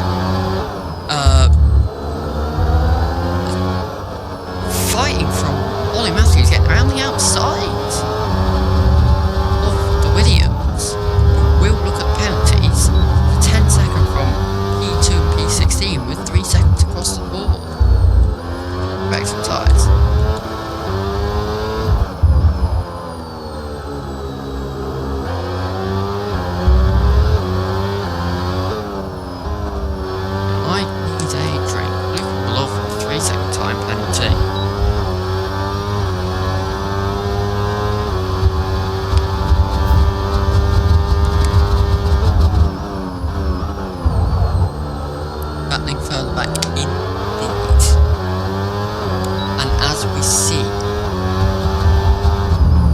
Fighting from Ollie Matthews getting around the outside of the Williams. We'll look at penalties. 10 seconds from P2 and P16 with 3 seconds across the board. Back some tyres. Battling further back in indeed. And as we see,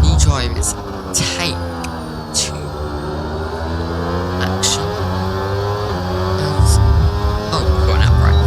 the drivers take to action as oh, we've got an outbreak.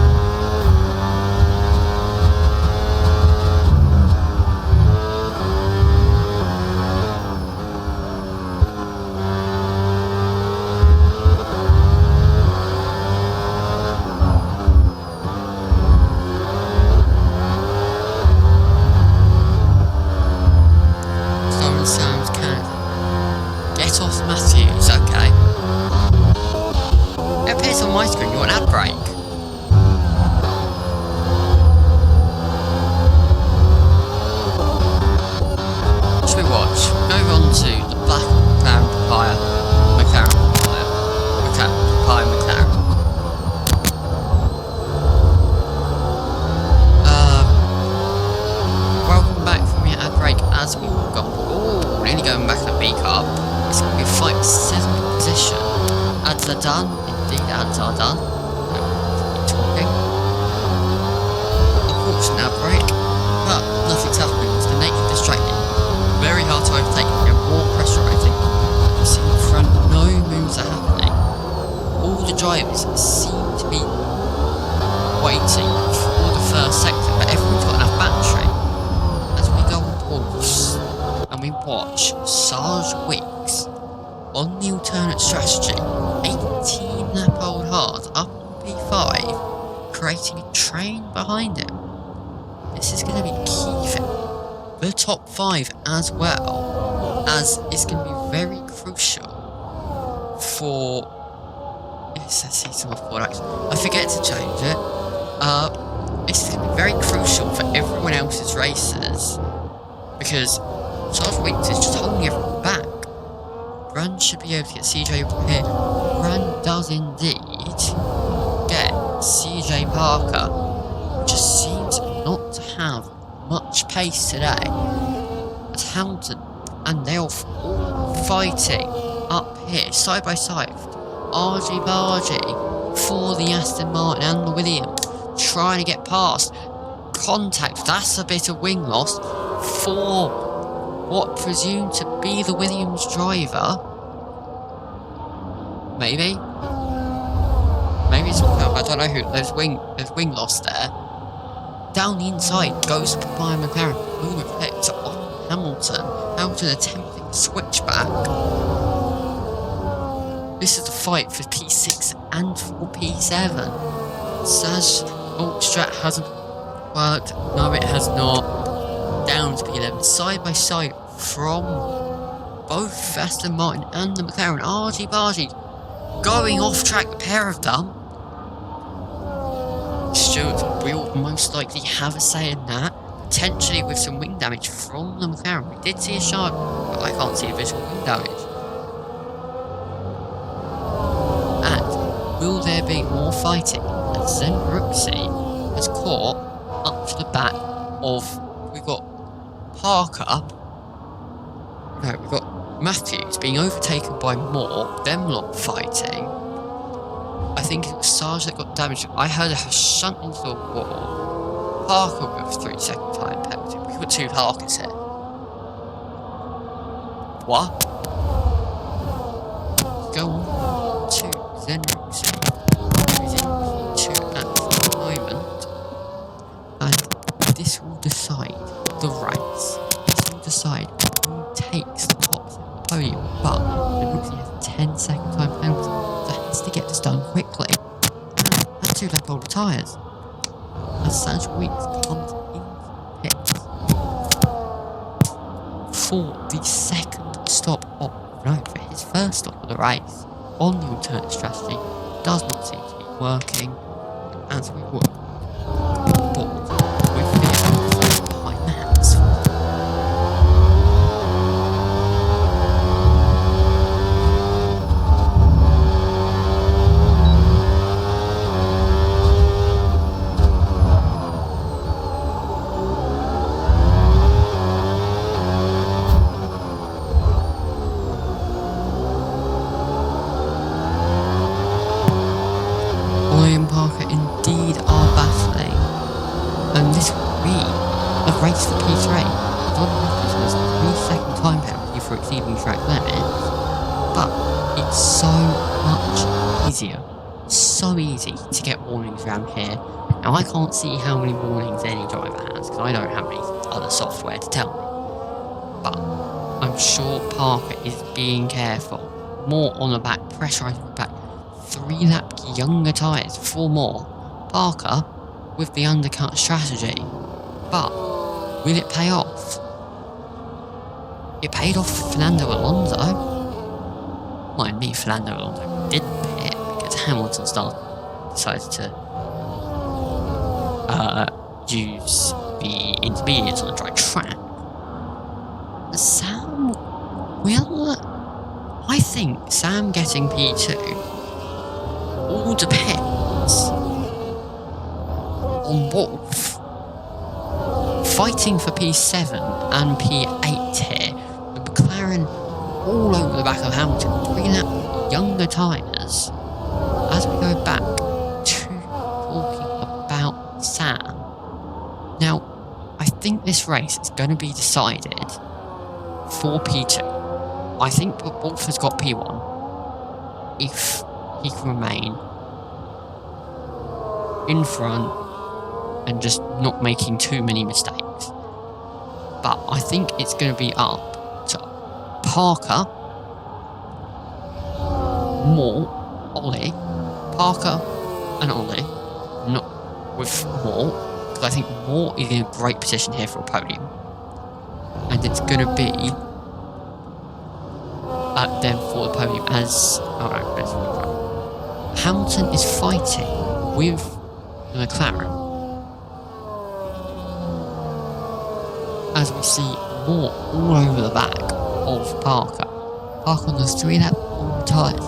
Matthews, okay. It appears on my screen you want an ad break. Should we watch? Go on to the black McLaren Papaya. Welcome back from your ad break as we walk up. Oh, nearly going back to the B car. It's going to be a fight for 7th position. Ads are done. Indeed, ads are done. Keep talking. Unfortunate outbreak, but nothing's happening. It's the nature of this track. Very hard to overtake. You have more pressure rating. You see in front, no moves are happening. All the drivers seem to be waiting for the first sector, but everyone's got enough battery. As we go on pause and we watch Sarge Wicks on the alternate strategy, 18 lap old hard up on P5, creating a train behind him. This is going to be key for the top 5 as well, as it's going to be very crucial for. Yes, let's see some of forward action. I forget to change it. It's going to be very crucial for everyone else's races because Charles Wicks is just holding everyone back. Run should be able to get CJ here. Run does indeed get CJ Parker, who just seems not to have much pace today. As Hamilton and they're all fighting up here, side by side. Argy-bargy for the Aston Martin and the Williams, trying to get past. Contact, that's a bit of wing loss for what presumed to be the Williams driver. Maybe it's, I don't know who. There's wing loss there. Down the inside goes by McLaren. Who reflects on Hamilton. Hamilton attempting to switch back. This is the fight for P6 and for P7. Saj Strat hasn't worked. No, it has not. Down to P11. Side by side from both Aston Martin and the McLaren. Argy bargy, going off track, the pair of them. Stewart will most likely have a say in that, potentially with some wing damage from the McLaren. We did see a shard, but I can't see a visual wing damage. And will there be more fighting? As Zen Brooksy has caught up to the back of, we've got Parker, no, we've got Matthews being overtaken by Moore, them lot fighting. I think it was Sarge that got damaged. I heard her shunt into the wall. Parker with 3 second time penalty. We've got 2 Parkers here. What? Go on to Zenrixie, who's in P2 at the moment. And this will decide the race. This will decide who takes the top of the podium. But Zenrixie has a 10-second time penalty, so has to get this done quickly. And has 2 lap older tyres. As Sergio Weeks comes into pits for the second stop of, no, for his first stop of the race on the alternate strategy, does not seem to be working as we were bored with vehicles behind the hands. Indeed are battling, and this will be a race for P3. John Matthews has a 3-second time penalty for exceeding track limits, but it's so much easier, so easy to get warnings around here. Now I can't see how many warnings any driver has, because I don't have any other software to tell me, but I'm sure Parker is being careful. More on the back, pressurising the back. 3-lap younger tyres, 4 more. Parker with the undercut strategy. But will it pay off? It paid off for Fernando Alonso. Mind me, Fernando Alonso didn't pit because Hamilton decided to use the intermediates on the dry track. Sam will... I think Sam getting P2 all depends on Wolf fighting for P7 and P8 here. The McLaren all over the back of Hamilton, 3-lap younger tyres. As we go back to talking about Sam. Now, I think this race is going to be decided for P2. I think Wolf has got P1 if he can remain in front and just not making too many mistakes. But I think it's going to be up to Parker, Moore, Ollie, Parker and Ollie, not with Moore, because I think Moore is in a great position here for a podium. And it's going to be at them for the podium as... Hamilton is fighting with the McLaren. As we see Moore all over the back of Parker. Parker on those 3-lap on tyres.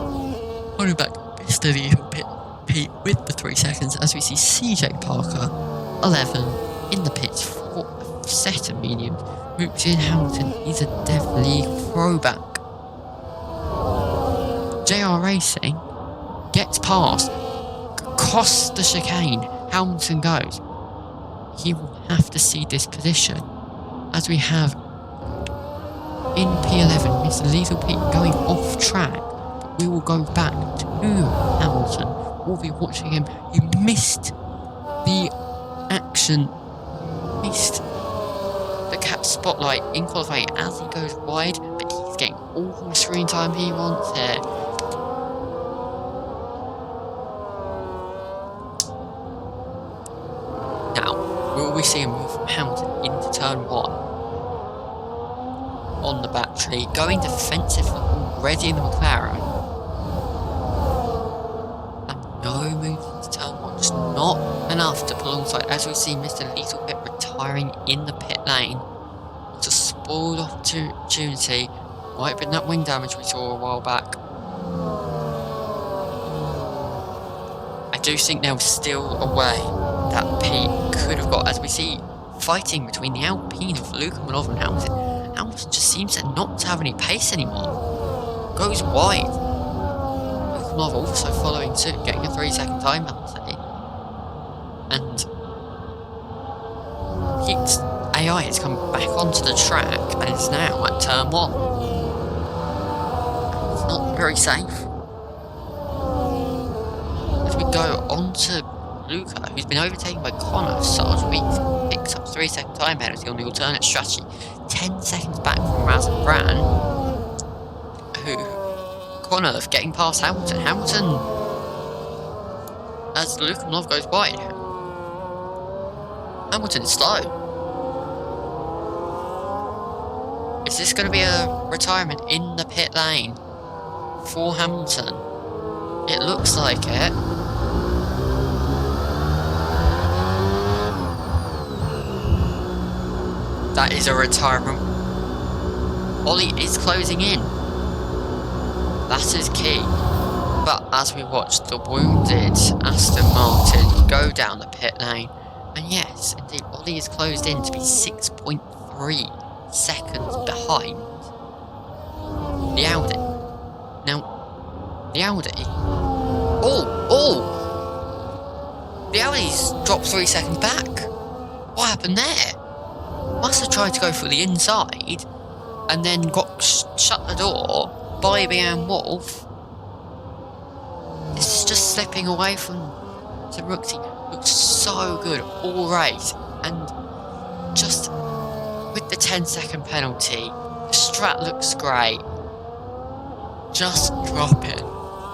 Holding back steady Pete with the 3 seconds as we see CJ Parker 11 in the pits for a set of mediums. Rupert Hamilton is a definitely throwback. JR Racing gets past, across the chicane, Hamilton goes. He will have to see this position as we have in P11 Mr. Lethal Pete going off track, but we will go back to Hamilton. We'll be watching him. He missed the action, missed the cap spotlight in qualifying as he goes wide, but he's getting all the screen time he wants here. Will we see a move from Hamilton into turn 1? on the battery, going defensive already in the McLaren. And no moves into turn 1, just not enough to pull alongside, as we see Mr. Little Bit retiring in the pit lane. It's a spoiled opportunity. Might have been that wing damage we saw a while back. I do think there was still a way that Pete could have got, as we see fighting between the Alpine of Luke Milov and Hamilton. Hamilton just seems to not have any pace anymore. Goes wide. Luke Milov also following suit, getting a 3-second time penalty. And Pete's AI has come back onto the track and is now at turn 1. It's not very safe. As we go on to Luca, who's been overtaken by Connor, Sarge Weeks picks up 3-second time penalty on the alternate strategy, 10 seconds back from Raz and Bran, who Connor getting past Hamilton. Hamilton, as Luca Milov goes wide, Hamilton's slow. Is this going to be a retirement in the pit lane for Hamilton? It looks like it. That is a retirement. Ollie is closing in. That is key. But as we watch the wounded Aston Martin go down the pit lane, and yes, indeed, Ollie is closed in to be 6.3 seconds behind the Audi. Now, the Audi. The Audi's dropped 3 seconds back. What happened there? Must have tried to go for the inside and then got shut the door by Bian Wolf. This is just slipping away from Rooksy. Looks so good all race, and just with the 10-second penalty, the strat looks great. Just drop it,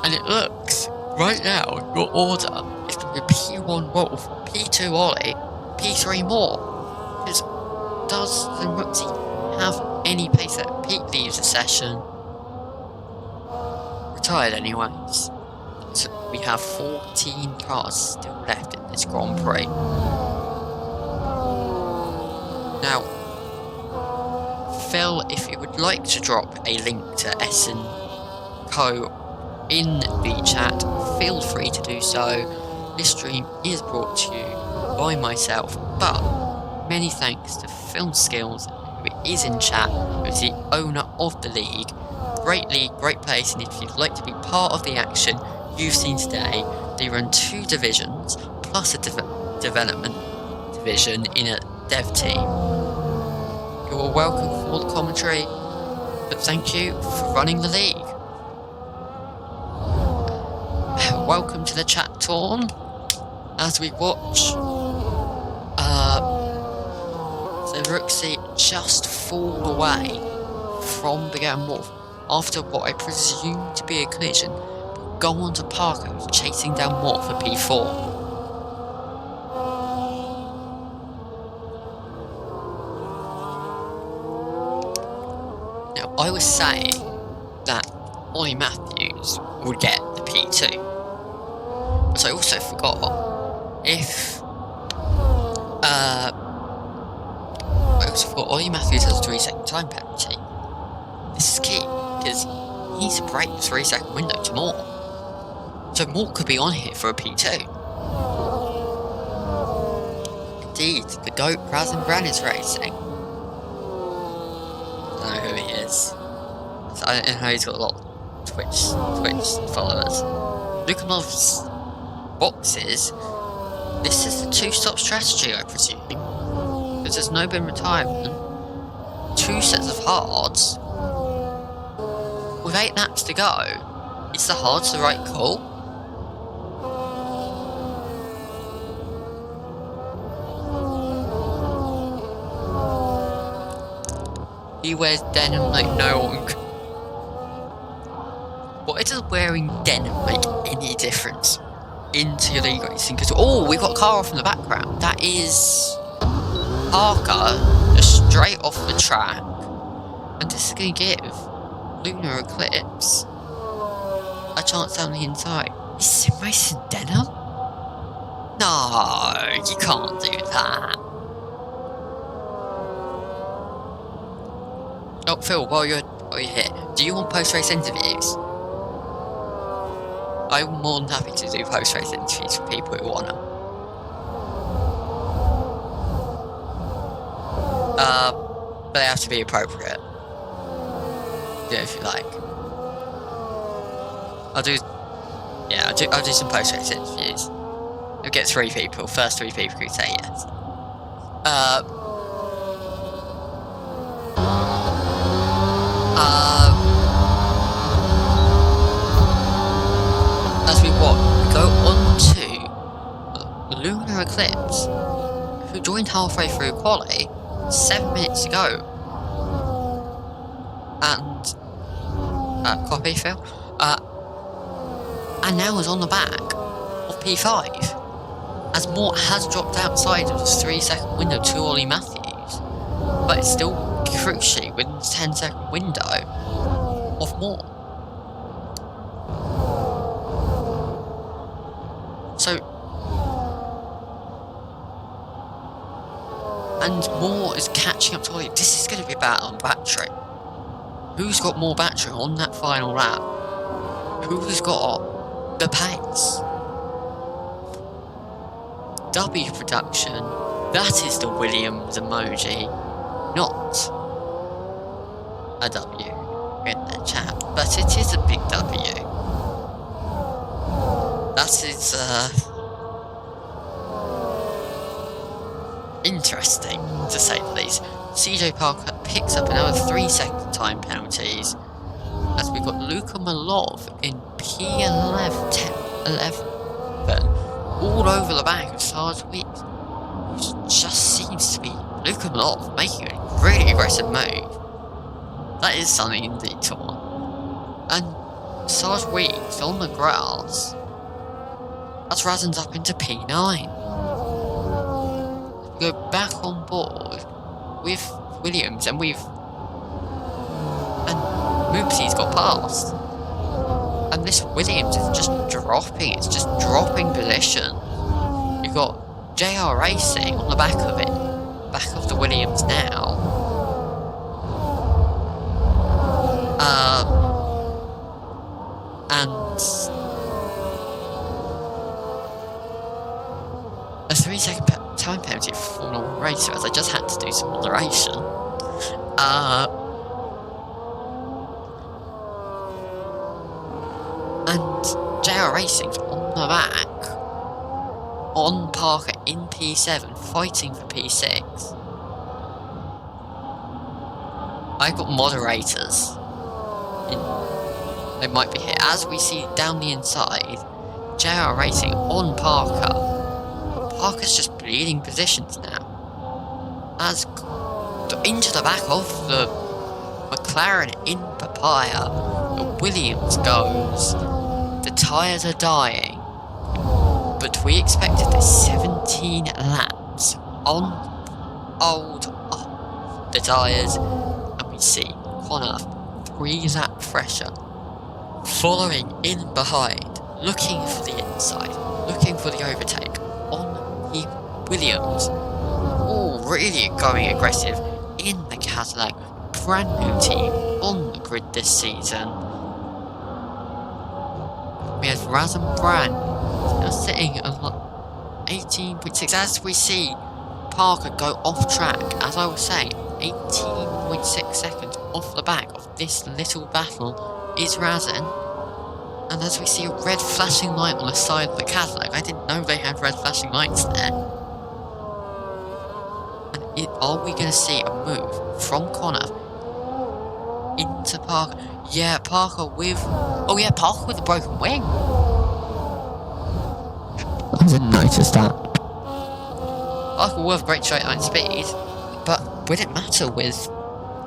and it looks right now your order is going to be P1 Wolf, P2 Ollie, P3 Moore. Because does the Rooksy have any pace that Pete leaves the session? Retired anyways. So we have 14 cars still left in this Grand Prix. Now, Phil, if you would like to drop a link to Essen Co in the chat, feel free to do so. This stream is brought to you by myself, but many thanks to Film Skills, who is in chat, who is the owner of the league. Great league, great place, and if you'd like to be part of the action you've seen today, they run 2 divisions, plus a development division in a dev team. You are welcome for the commentary, but thank you for running the league. Welcome to the chat, Torn, as we watch the Rooksy just fall away from Bian Wolf after what I presume to be a collision, but go on to Parker, who's chasing down Wolf for P4. Now, I was saying that Ollie Matthews would get the P2, but I also forgot if Ollie Matthews has a 3-second time penalty. This is key, because he needs to break the 3-second window to Moore. So Moore could be on here for a P2. Indeed, the GOAT Razin Bran is racing. I don't know who he is. So I don't know how he's got a lot of Twitch followers. Lukanov's boxes. This is the 2-stop strategy, I presume. Because there's no bin retirement. 2 sets of hards. With 8 laps to go, is the hards the right call? He wears denim like no one. Why does wearing denim make any difference into your league racing? Because we've got a car off in the background. That is Parker, just straight off the track, And this is going to give Lunar Eclipse a chance down the inside. Is Sim Racing denim? No, you can't do that. Oh, Phil, while you're here, do you want post-race interviews? I'm more than happy to do post-race interviews for people who want them. But they have to be appropriate. Yeah, if you like. I'll do some post-race interviews. I'll get 3 people. First 3 people who say yes. As we go on to Lunar Eclipse, who joined halfway through quali, 7 minutes to go. And copy Phil. And now is on the back of P5. As Mort has dropped outside of the 3-second window to Ollie Matthews, but it's still crucially within the 10-second window of Mort. So, and Mort is catching up to Ollie. This is going to be a battle on battery. Who's got more battery on that final lap? Who's got the pace? W production, that is the Williams emoji, not a W in the chat, but it is a big W. That is interesting, to say the least. CJ Parker picks up another 3-second time penalties, as we've got Luka Malov in P11, all over the back of Sarge Weeks, which just seems to be Luka Malov making a really aggressive move. That is something indeed to want. And Sarge Weeks on the grass, that's Razan's up into P9. We go back on board with Williams, and Moopsy's got past. And this Williams is just dropping, it's just dropping position. You've got JR Racing on the back of it, back of the Williams now. And a 3-second time penalty for Formula 1 racer, as I just had to do some moderation. And JR Racing's on the back, on Parker in P7, fighting for P6. I've got moderators. They might be here. As we see down the inside, JR Racing on Parker. Parker's just bleeding positions now. As into the back of the McLaren in Papaya, the Williams goes. The tyres are dying, but we expected this 17 laps on the tyres, and we see Connor 3 lap fresher, following in behind, looking for the inside, looking for the overtake on the Williams. All really going aggressive in the Cadillac, brand new team on the grid this season. We have Razan Brand now sitting at 18.6 as we see Parker go off track. As I was saying, 18.6 seconds off the back of this little battle is Razan. And as we see a red flashing light on the side of the Cadillac, I didn't know they had red flashing lights there. And are we going to see a move from Connor into Parker? Yeah, Parker with... Oh yeah, Parker with a broken wing. I didn't notice that. Parker will have great straight line speed, but would it matter with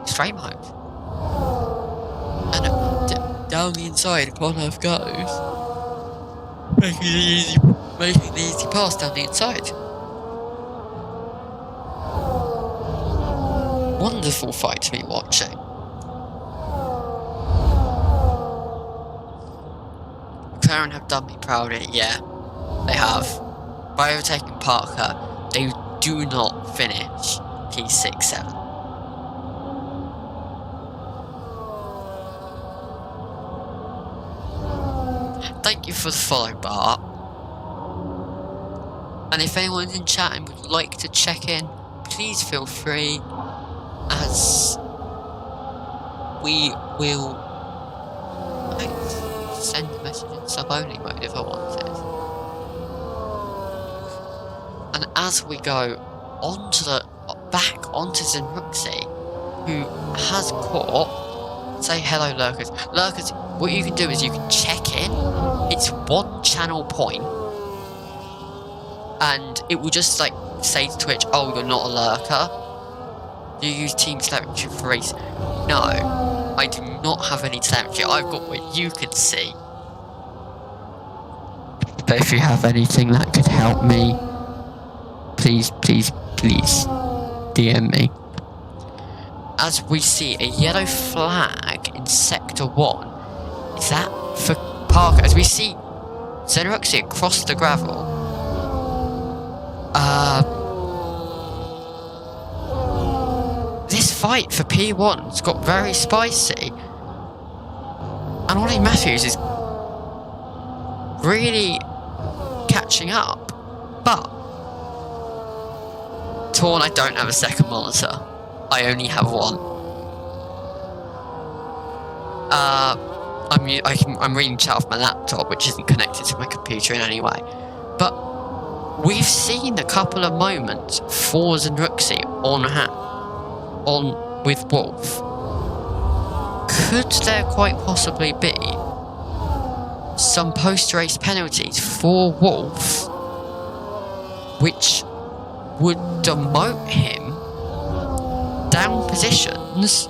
straight mode? And down the inside, Connor goes, making the easy pass down the inside. Wonderful fight to be watching. McLaren have done me proud. Yeah, they have. By overtaking Parker, they do not finish P6, 7. Thank you for the follow, Bart. And if anyone's in chat and would like to check in, please feel free, as we will send a message in sub-only mode if I wanted. And as we go back onto Zenruxi, who has caught, say hello Lurkers. Lurkers, what you can do is you can check in. It's 1 channel point, and it will just like say to Twitch, oh, you're not a lurker. Do you use team telemetry for race? No, I do not have any telemetry. I've got what you can see. But if you have anything that could help me, please DM me. As we see a yellow flag in sector 1, is that for Parker? As we see Zenruxi across the gravel. This fight for P1's got very spicy, and Ollie Matthews is really catching up. But Torn, I don't have a second monitor. I only have one. I'm reading chat off my laptop, which isn't connected to my computer in any way. But we've seen a couple of moments for Zenruxi on with Wolf. Could there quite possibly be some post-race penalties for Wolf, which would demote him down positions,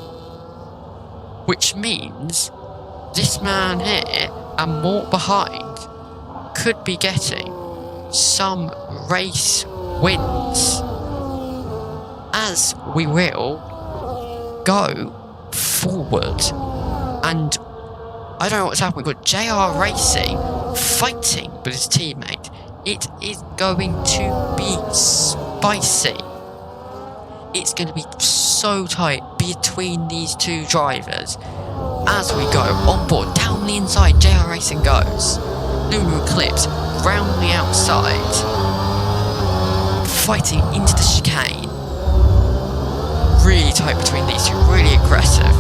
which means this man here and more behind could be getting some race wins, as we will go forward. And I don't know what's happening, but JR Racing fighting with his teammate. It is going to be spicy. It's going to be so tight between these two drivers. As we go on board, down the inside, JR Racing goes. Lunar Eclipse round the outside, fighting into the chicane. Really tight between these two, really aggressive.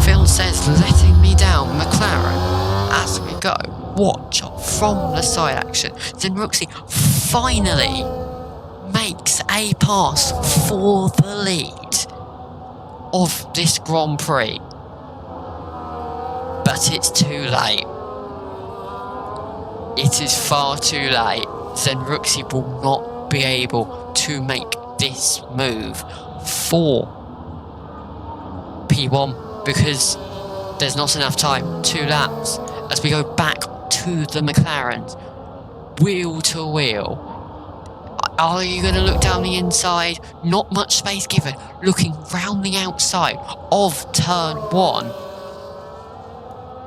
Phil says, letting me down, McLaren. As we go, watch from the side action. Zenruxi finally makes a pass for the lead of this Grand Prix. But it's too late. It is far too late. Zenruxi will not be able to make this move for P1 because there's not enough time. 2 laps. As we go back to the McLarens, wheel to wheel. Are you going to look down the inside? Not much space given. Looking round the outside of turn 1.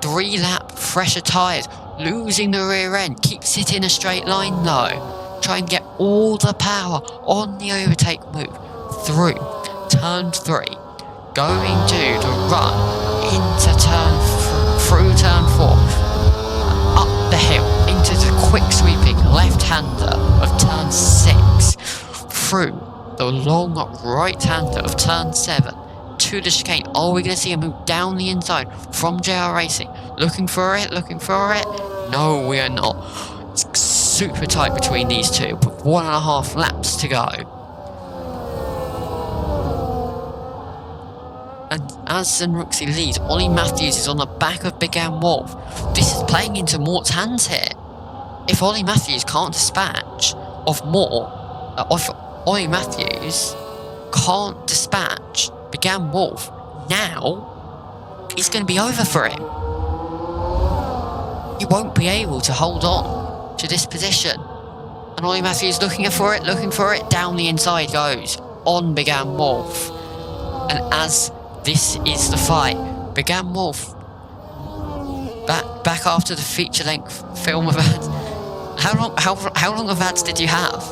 3-lap fresher tyres. Losing the rear end. Keeps it in a straight line though. Try and get all the power on the overtake move through turn 3. Going to the run into through turn 4. Up the hill into the quick sweeping left-hander of turn 6. Through the long right-hander of turn 7. To the chicane. Are we going to see a move down the inside from JR Racing? Looking for it, looking for it. No, we are not. It's super tight between these two, with 1.5 laps to go. And as Zenruxi leads, Ollie Matthews is on the back of Big Ann Wolf. This is playing into Mort's hands here. If Ollie Matthews can't dispatch of Ollie Matthews can't dispatch Big Ann Wolf now, it's going to be over for him. He won't be able to hold on to this position. And Ollie Matthews looking for it, down the inside goes on Big Ann Wolf. And as this is the fight, Big Ann Wolf back after the feature-length film of ads. How long of ads did you have?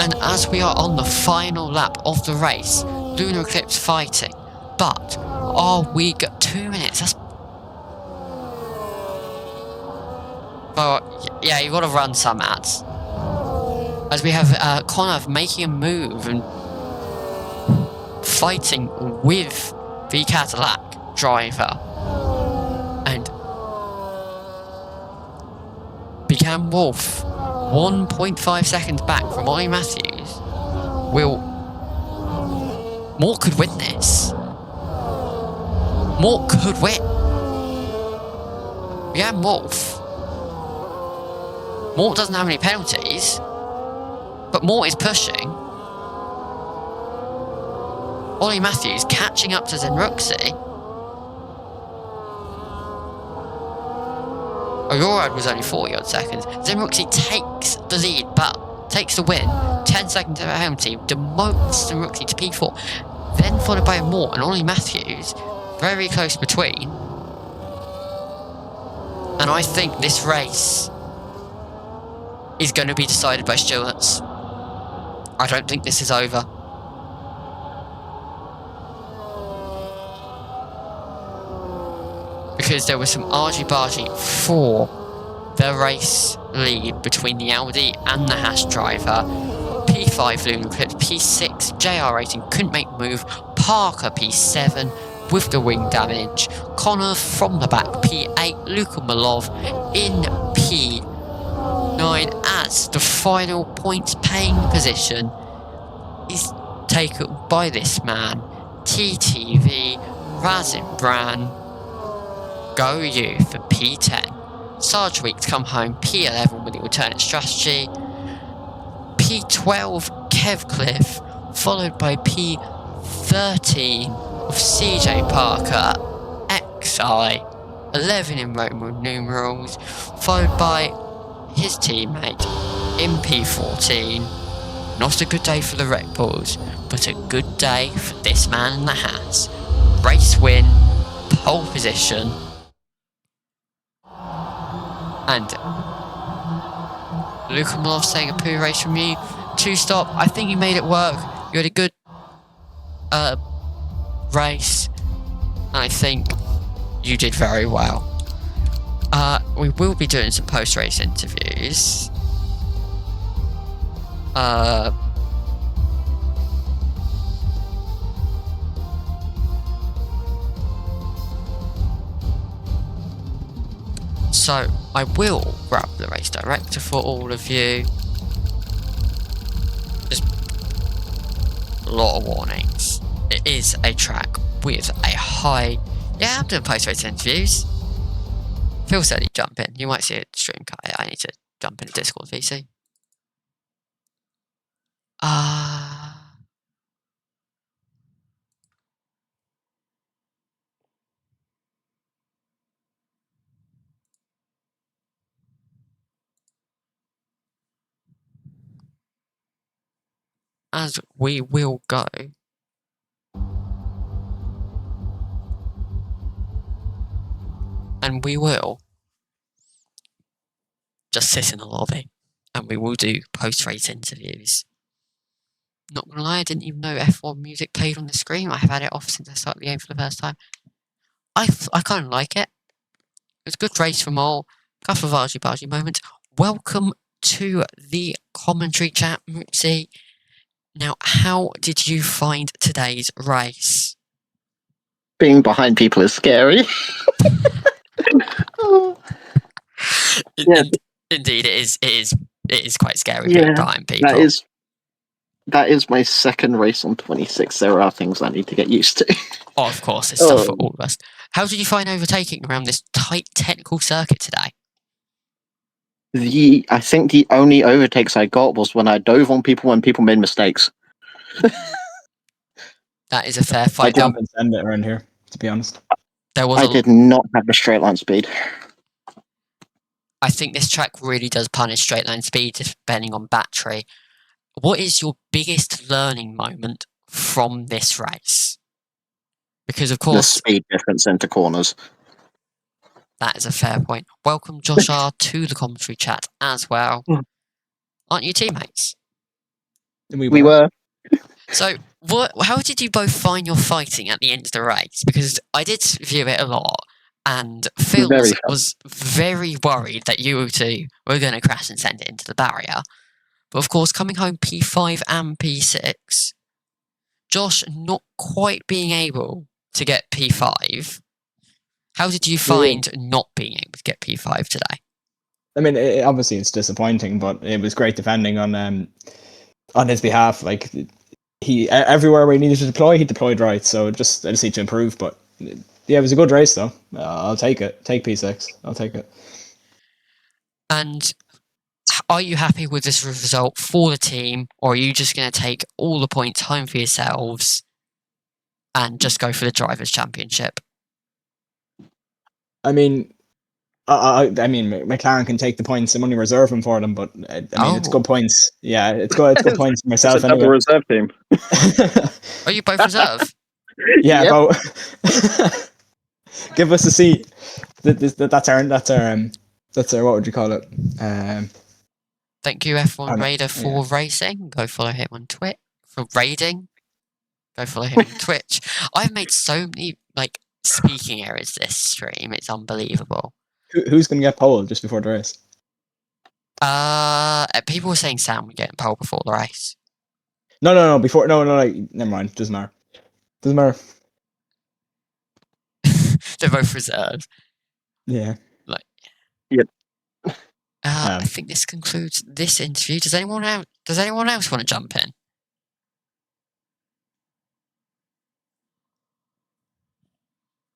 And as we are on the final lap of the race, Lunar Eclipse fighting, but we got 2 minutes. That's yeah, you got to run some ads. As we have Connor making a move and fighting with the Cadillac driver, and began Wolf 1.5 seconds back from Ollie Matthews. Mort could win this. Mort could win. Yeah, Wolf. Mort doesn't have any penalties, but Mort is pushing. Ollie Matthews catching up to Zenruxi. Aurora was only 40 odd seconds. Zenruxi takes the lead, but takes the win. 10 seconds of our home team, demotes Zenruxi to P4. Then followed by Mort and Ollie Matthews, very close between. And I think this race is going to be decided by Stewarts. I don't think this is over. Because there was some argy-bargy for the race lead between the Audi and the Haas driver. P5 Lunar Eclipse, P6 JR Racing couldn't make the move. Parker P7 with the wing damage. Connor from the back P8. Luka Malov in P9 as the final points paying position is taken by this man, TTV Razin Bran. Go you for P10. Sarge Week to come home, P11 with the alternate strategy. P12 Kev Cliff, followed by P13 of CJ Parker, XI, 11 in Roman numerals, followed by his teammate in P14. Not a good day for the Red Bulls, but a good day for this man in the Haas. Race win, pole position. And Luka Malov saying a poo race from you. 2-stop. I think you made it work. You had a good race. And I think you did very well. We will be doing some post-race interviews. So I will grab the race director for all of you. Just a lot of warnings. It is a track with a high... Yeah, I'm doing post-race interviews. Phil said he'd jump in. You might see a stream cut. I need to jump in a Discord VC. As we will go. And we will just sit in the lobby. And we will do post-race interviews. Not gonna lie, I didn't even know F1 music played on the screen. I have had it off since I started the game for the first time. I kind of like it. It was a good race from all. A couple of argy-bargy moments. Welcome to the commentary chat, Moopsy. Now, how did you find today's race? Being behind people is scary. Indeed, it is quite scary being behind people. That is my second race on 26. There are things I need to get used to. Oh, of course, it's stuff for all of us. How did you find overtaking around this tight technical circuit today? I think the only overtakes I got was when I dove on people when people made mistakes. That is a fair fight. I jump and send it around here, to be honest. I did not have the straight line speed. I think this track really does punish straight line speed depending on battery. What is your biggest learning moment from this race? Because, of course... The speed difference into corners. That is a fair point. Welcome, Josh R, to the commentary chat as well. Aren't you teammates? We were. So, how did you both find your fighting at the end of the race? Because I did view it a lot, and Phil Very was very worried that you two were going to crash and send it into the barrier. But of course, coming home P5 and P6, Josh not quite being able to get P5. How did you find not being able to get P5 today? I mean, obviously it's disappointing, but it was great defending on his behalf. Like he everywhere where he needed to deploy, he deployed right. So I just need to improve. But yeah, it was a good race though. I'll take it. Take P6. I'll take it. And are you happy with this result for the team, or are you just going to take all the points home for yourselves and just go for the Drivers' Championship? I mean, I mean, McLaren can take the points. I'm only reserving for them, but I mean, it's good points. Yeah, it's good. It's good points for myself It's a double anyway. reserve team. Are you both reserve? Yeah, Yep. but give us a seat. That's our what would you call it? Thank you, F1 know, Raider, for racing. Go follow him on Twitch. For raiding, go follow him on Twitch. I've made so many speaking errors this stream. It's unbelievable. Who's going to get pole just before the race? People were saying Sam would get pole before the race. No. Before never mind. Doesn't matter. They're both reserved. Yeah. Yep. I think this concludes this interview. Does anyone else want to jump in?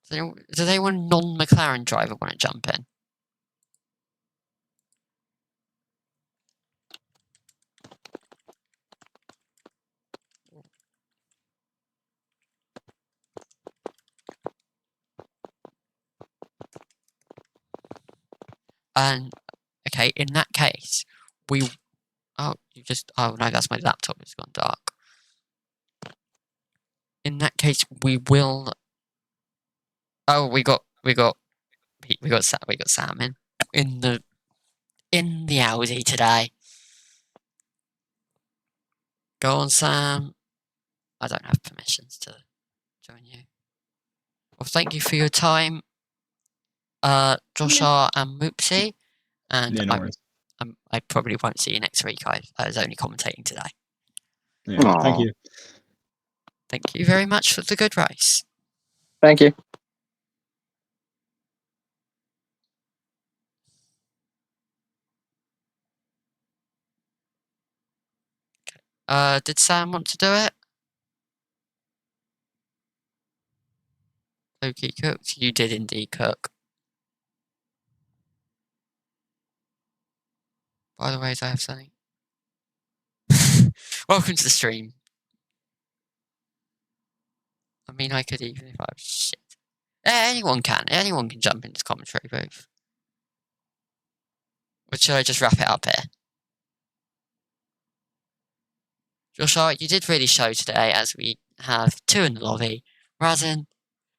Does anyone non-McLaren driver want to jump in? And okay, in that case, no, that's my laptop. It's gone dark. In that case, we will. Oh, we got Sam in the Audi today. Go on, Sam. I don't have permissions to join you. Well, thank you for your time, Josh R and Moopsy. And Yeah, no worries. I probably won't see you next week. I was only commentating today. Yeah, thank you. Thank you very much for the good race. Thank you. Did Sam want to do it? Loki cooked. You did indeed cook. By the way, I have something. Welcome to the stream. I mean, I could even if I was shit. Anyone can jump into the commentary booth. Or should I just wrap it up here? Joshua, you did really show today, as we have 2 in the lobby. Razin,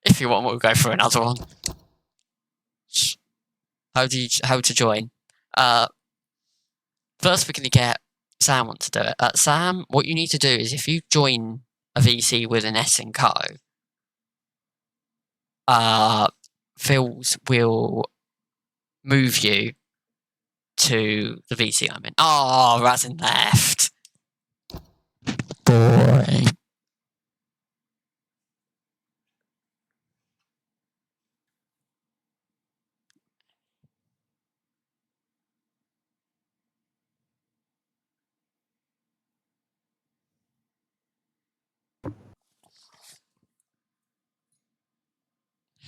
if you want, we'll go for another one. How to join? First, we're going to get Sam want to do it. Sam, what you need to do is if you join a VC with an S and Co, Phils will move you to the VC I'm in. Oh, Razin left. Boring.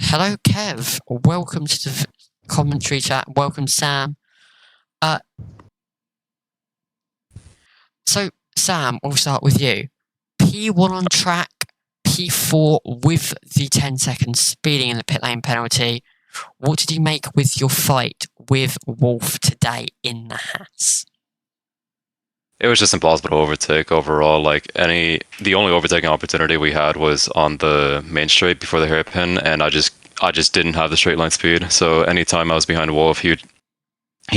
Hello, Kev. Welcome to the commentary chat. Welcome, Sam. So, Sam, we'll start with you. P1 on track, P4 with the 10-second speeding in the pit lane penalty. What did you make with your fight with Wolf today in the Haas? It was just impossible to overtake overall. The only overtaking opportunity we had was on the main straight before the hairpin, and I I just didn't have the straight line speed. So anytime I was behind Wolf, he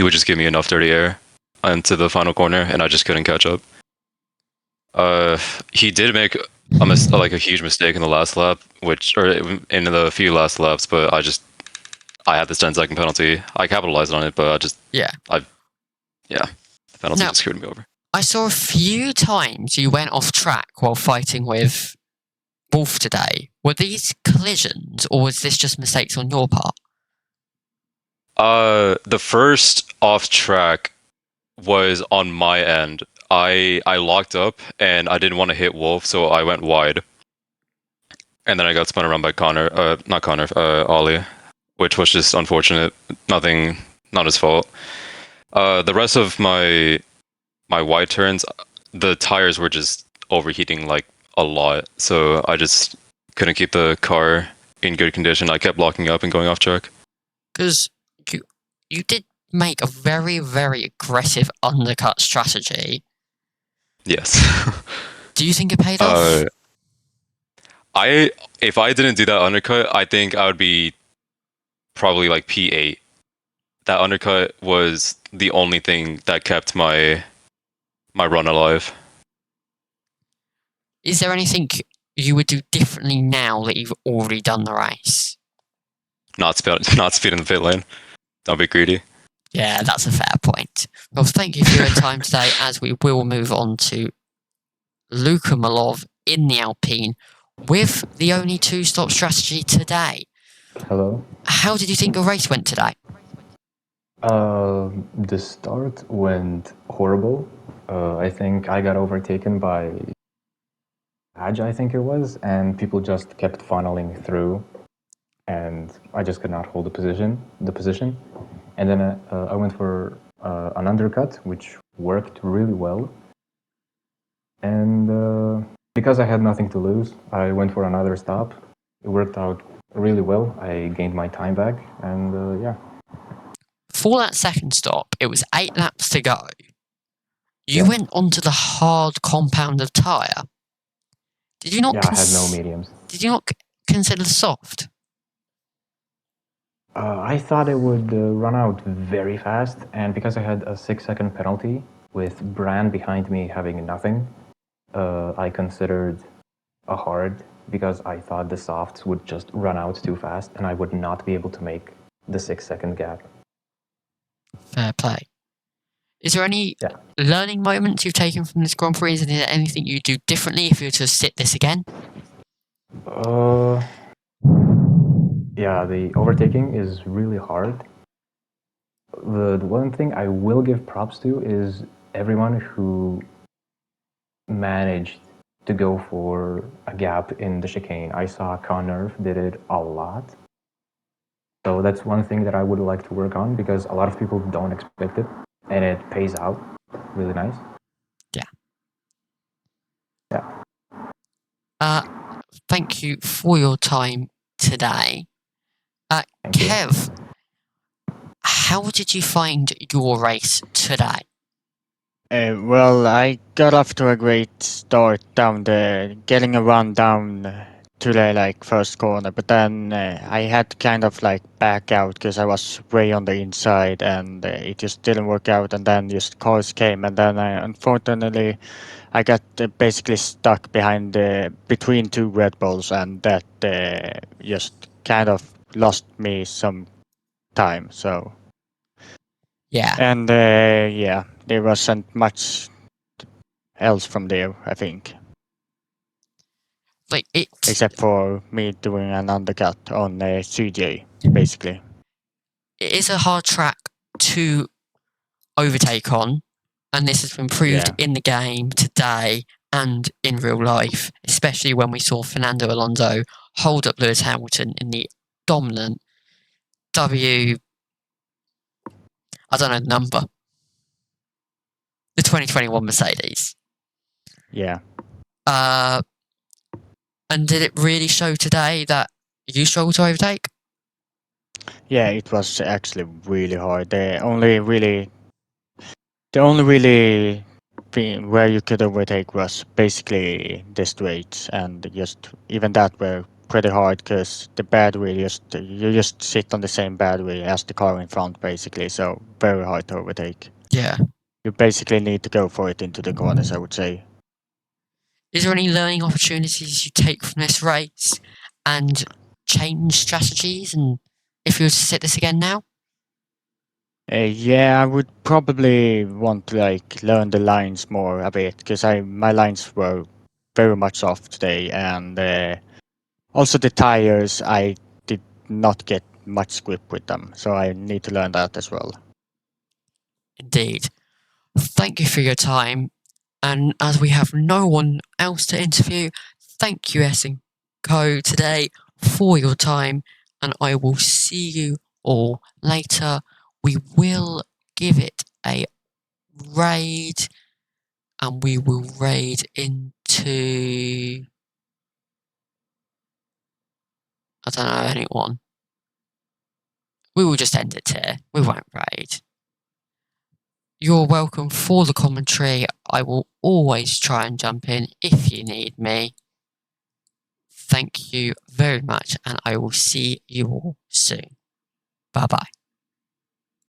would just give me enough dirty air into the final corner, and I just couldn't catch up. He did make a huge mistake in the last lap, or in the few last laps, but I had this 10-second penalty. I capitalized on it, but the penalty Now- just screwed me over. I saw a few times you went off track while fighting with Wolf today. Were these collisions, or was this just mistakes on your part? The first off track was on my end. I locked up and I didn't want to hit Wolf, so I went wide. And then I got spun around by Ollie, which was just unfortunate. Not his fault. The rest of my wide turns, the tires were just overheating like a lot, so I just couldn't keep the car in good condition. I kept locking up and going off track. Because you did make a very, very aggressive undercut strategy. Yes. Do you think it paid off? If I didn't do that undercut, I think I would be probably like P8. That undercut was the only thing that kept my run alive. Is there anything you would do differently now that you've already done the race? Not speed in the pit lane. Don't be greedy. Yeah, that's a fair point. Well, thank you for your time today, as we will move on to Luka Malov in the Alpine with the only two-stop strategy today. Hello. How did you think your race went today? The start went horrible. I think I got overtaken by Badge, I think it was, and people just kept funneling through, and I just could not hold the position. And then I went for an undercut, which worked really well. And because I had nothing to lose, I went for another stop. It worked out really well. I gained my time back, and yeah. For that second stop, it was 8 laps to go. You Yeah. went onto the hard compounded tyre. Did you not? Yeah, I had no mediums. Did you not consider soft? I thought it would run out very fast, and because I had a 6-second penalty with Brand behind me having nothing, I considered a hard because I thought the softs would just run out too fast and I would not be able to make the 6-second gap. Fair play. Is there any Yeah. learning moments you've taken from this Grand Prix? Is there anything you do differently if you were to sit this again? Yeah, the overtaking is really hard. The one thing I will give props to is everyone who managed to go for a gap in the chicane. I saw Connor did it a lot. So that's one thing that I would like to work on because a lot of people don't expect it and it pays out really nice. Yeah. Yeah. Thank you for your time today. Thank you. Kev, how did you find your race today? Well, I got off to a great start getting a run down to the first corner, but then I had to kind of back out because I was way on the inside and it just didn't work out. And then just cars came, and then unfortunately I got basically stuck between two Red Bulls, and that just kind of lost me some time. So. Yeah. And yeah, there wasn't much else from there, I think, except for me doing an undercut on CJ, basically. It is a hard track to overtake on, and this has been proved in the game today and in real life, especially when we saw Fernando Alonso hold up Lewis Hamilton in the dominant I don't know the number. The 2021 Mercedes. Yeah. And did it really show today that you struggled to overtake? Yeah, it was actually really hard. The only really thing where you could overtake was basically the straights, and just even that were pretty hard because the battery you just sit on the same battery as the car in front, basically. So very hard to overtake. Yeah. You basically need to go for it into the corners, I would say. Is there any learning opportunities you take from this race and change strategies? And if you were to sit this again now? Yeah, I would probably want to like learn the lines more a bit because my lines were very much off today, and also the tires I did not get much grip with them, so I need to learn that as well. Indeed. Thank you for your time. And as we have no one else to interview, thank you, S & Co. today for your time. And I will see you all later. We will give it a raid. And we will raid into... I don't know anyone. We will just end it here. We won't raid. You're welcome for the commentary. I will always try and jump in if you need me. Thank you very much, and I will see you all soon. Bye bye.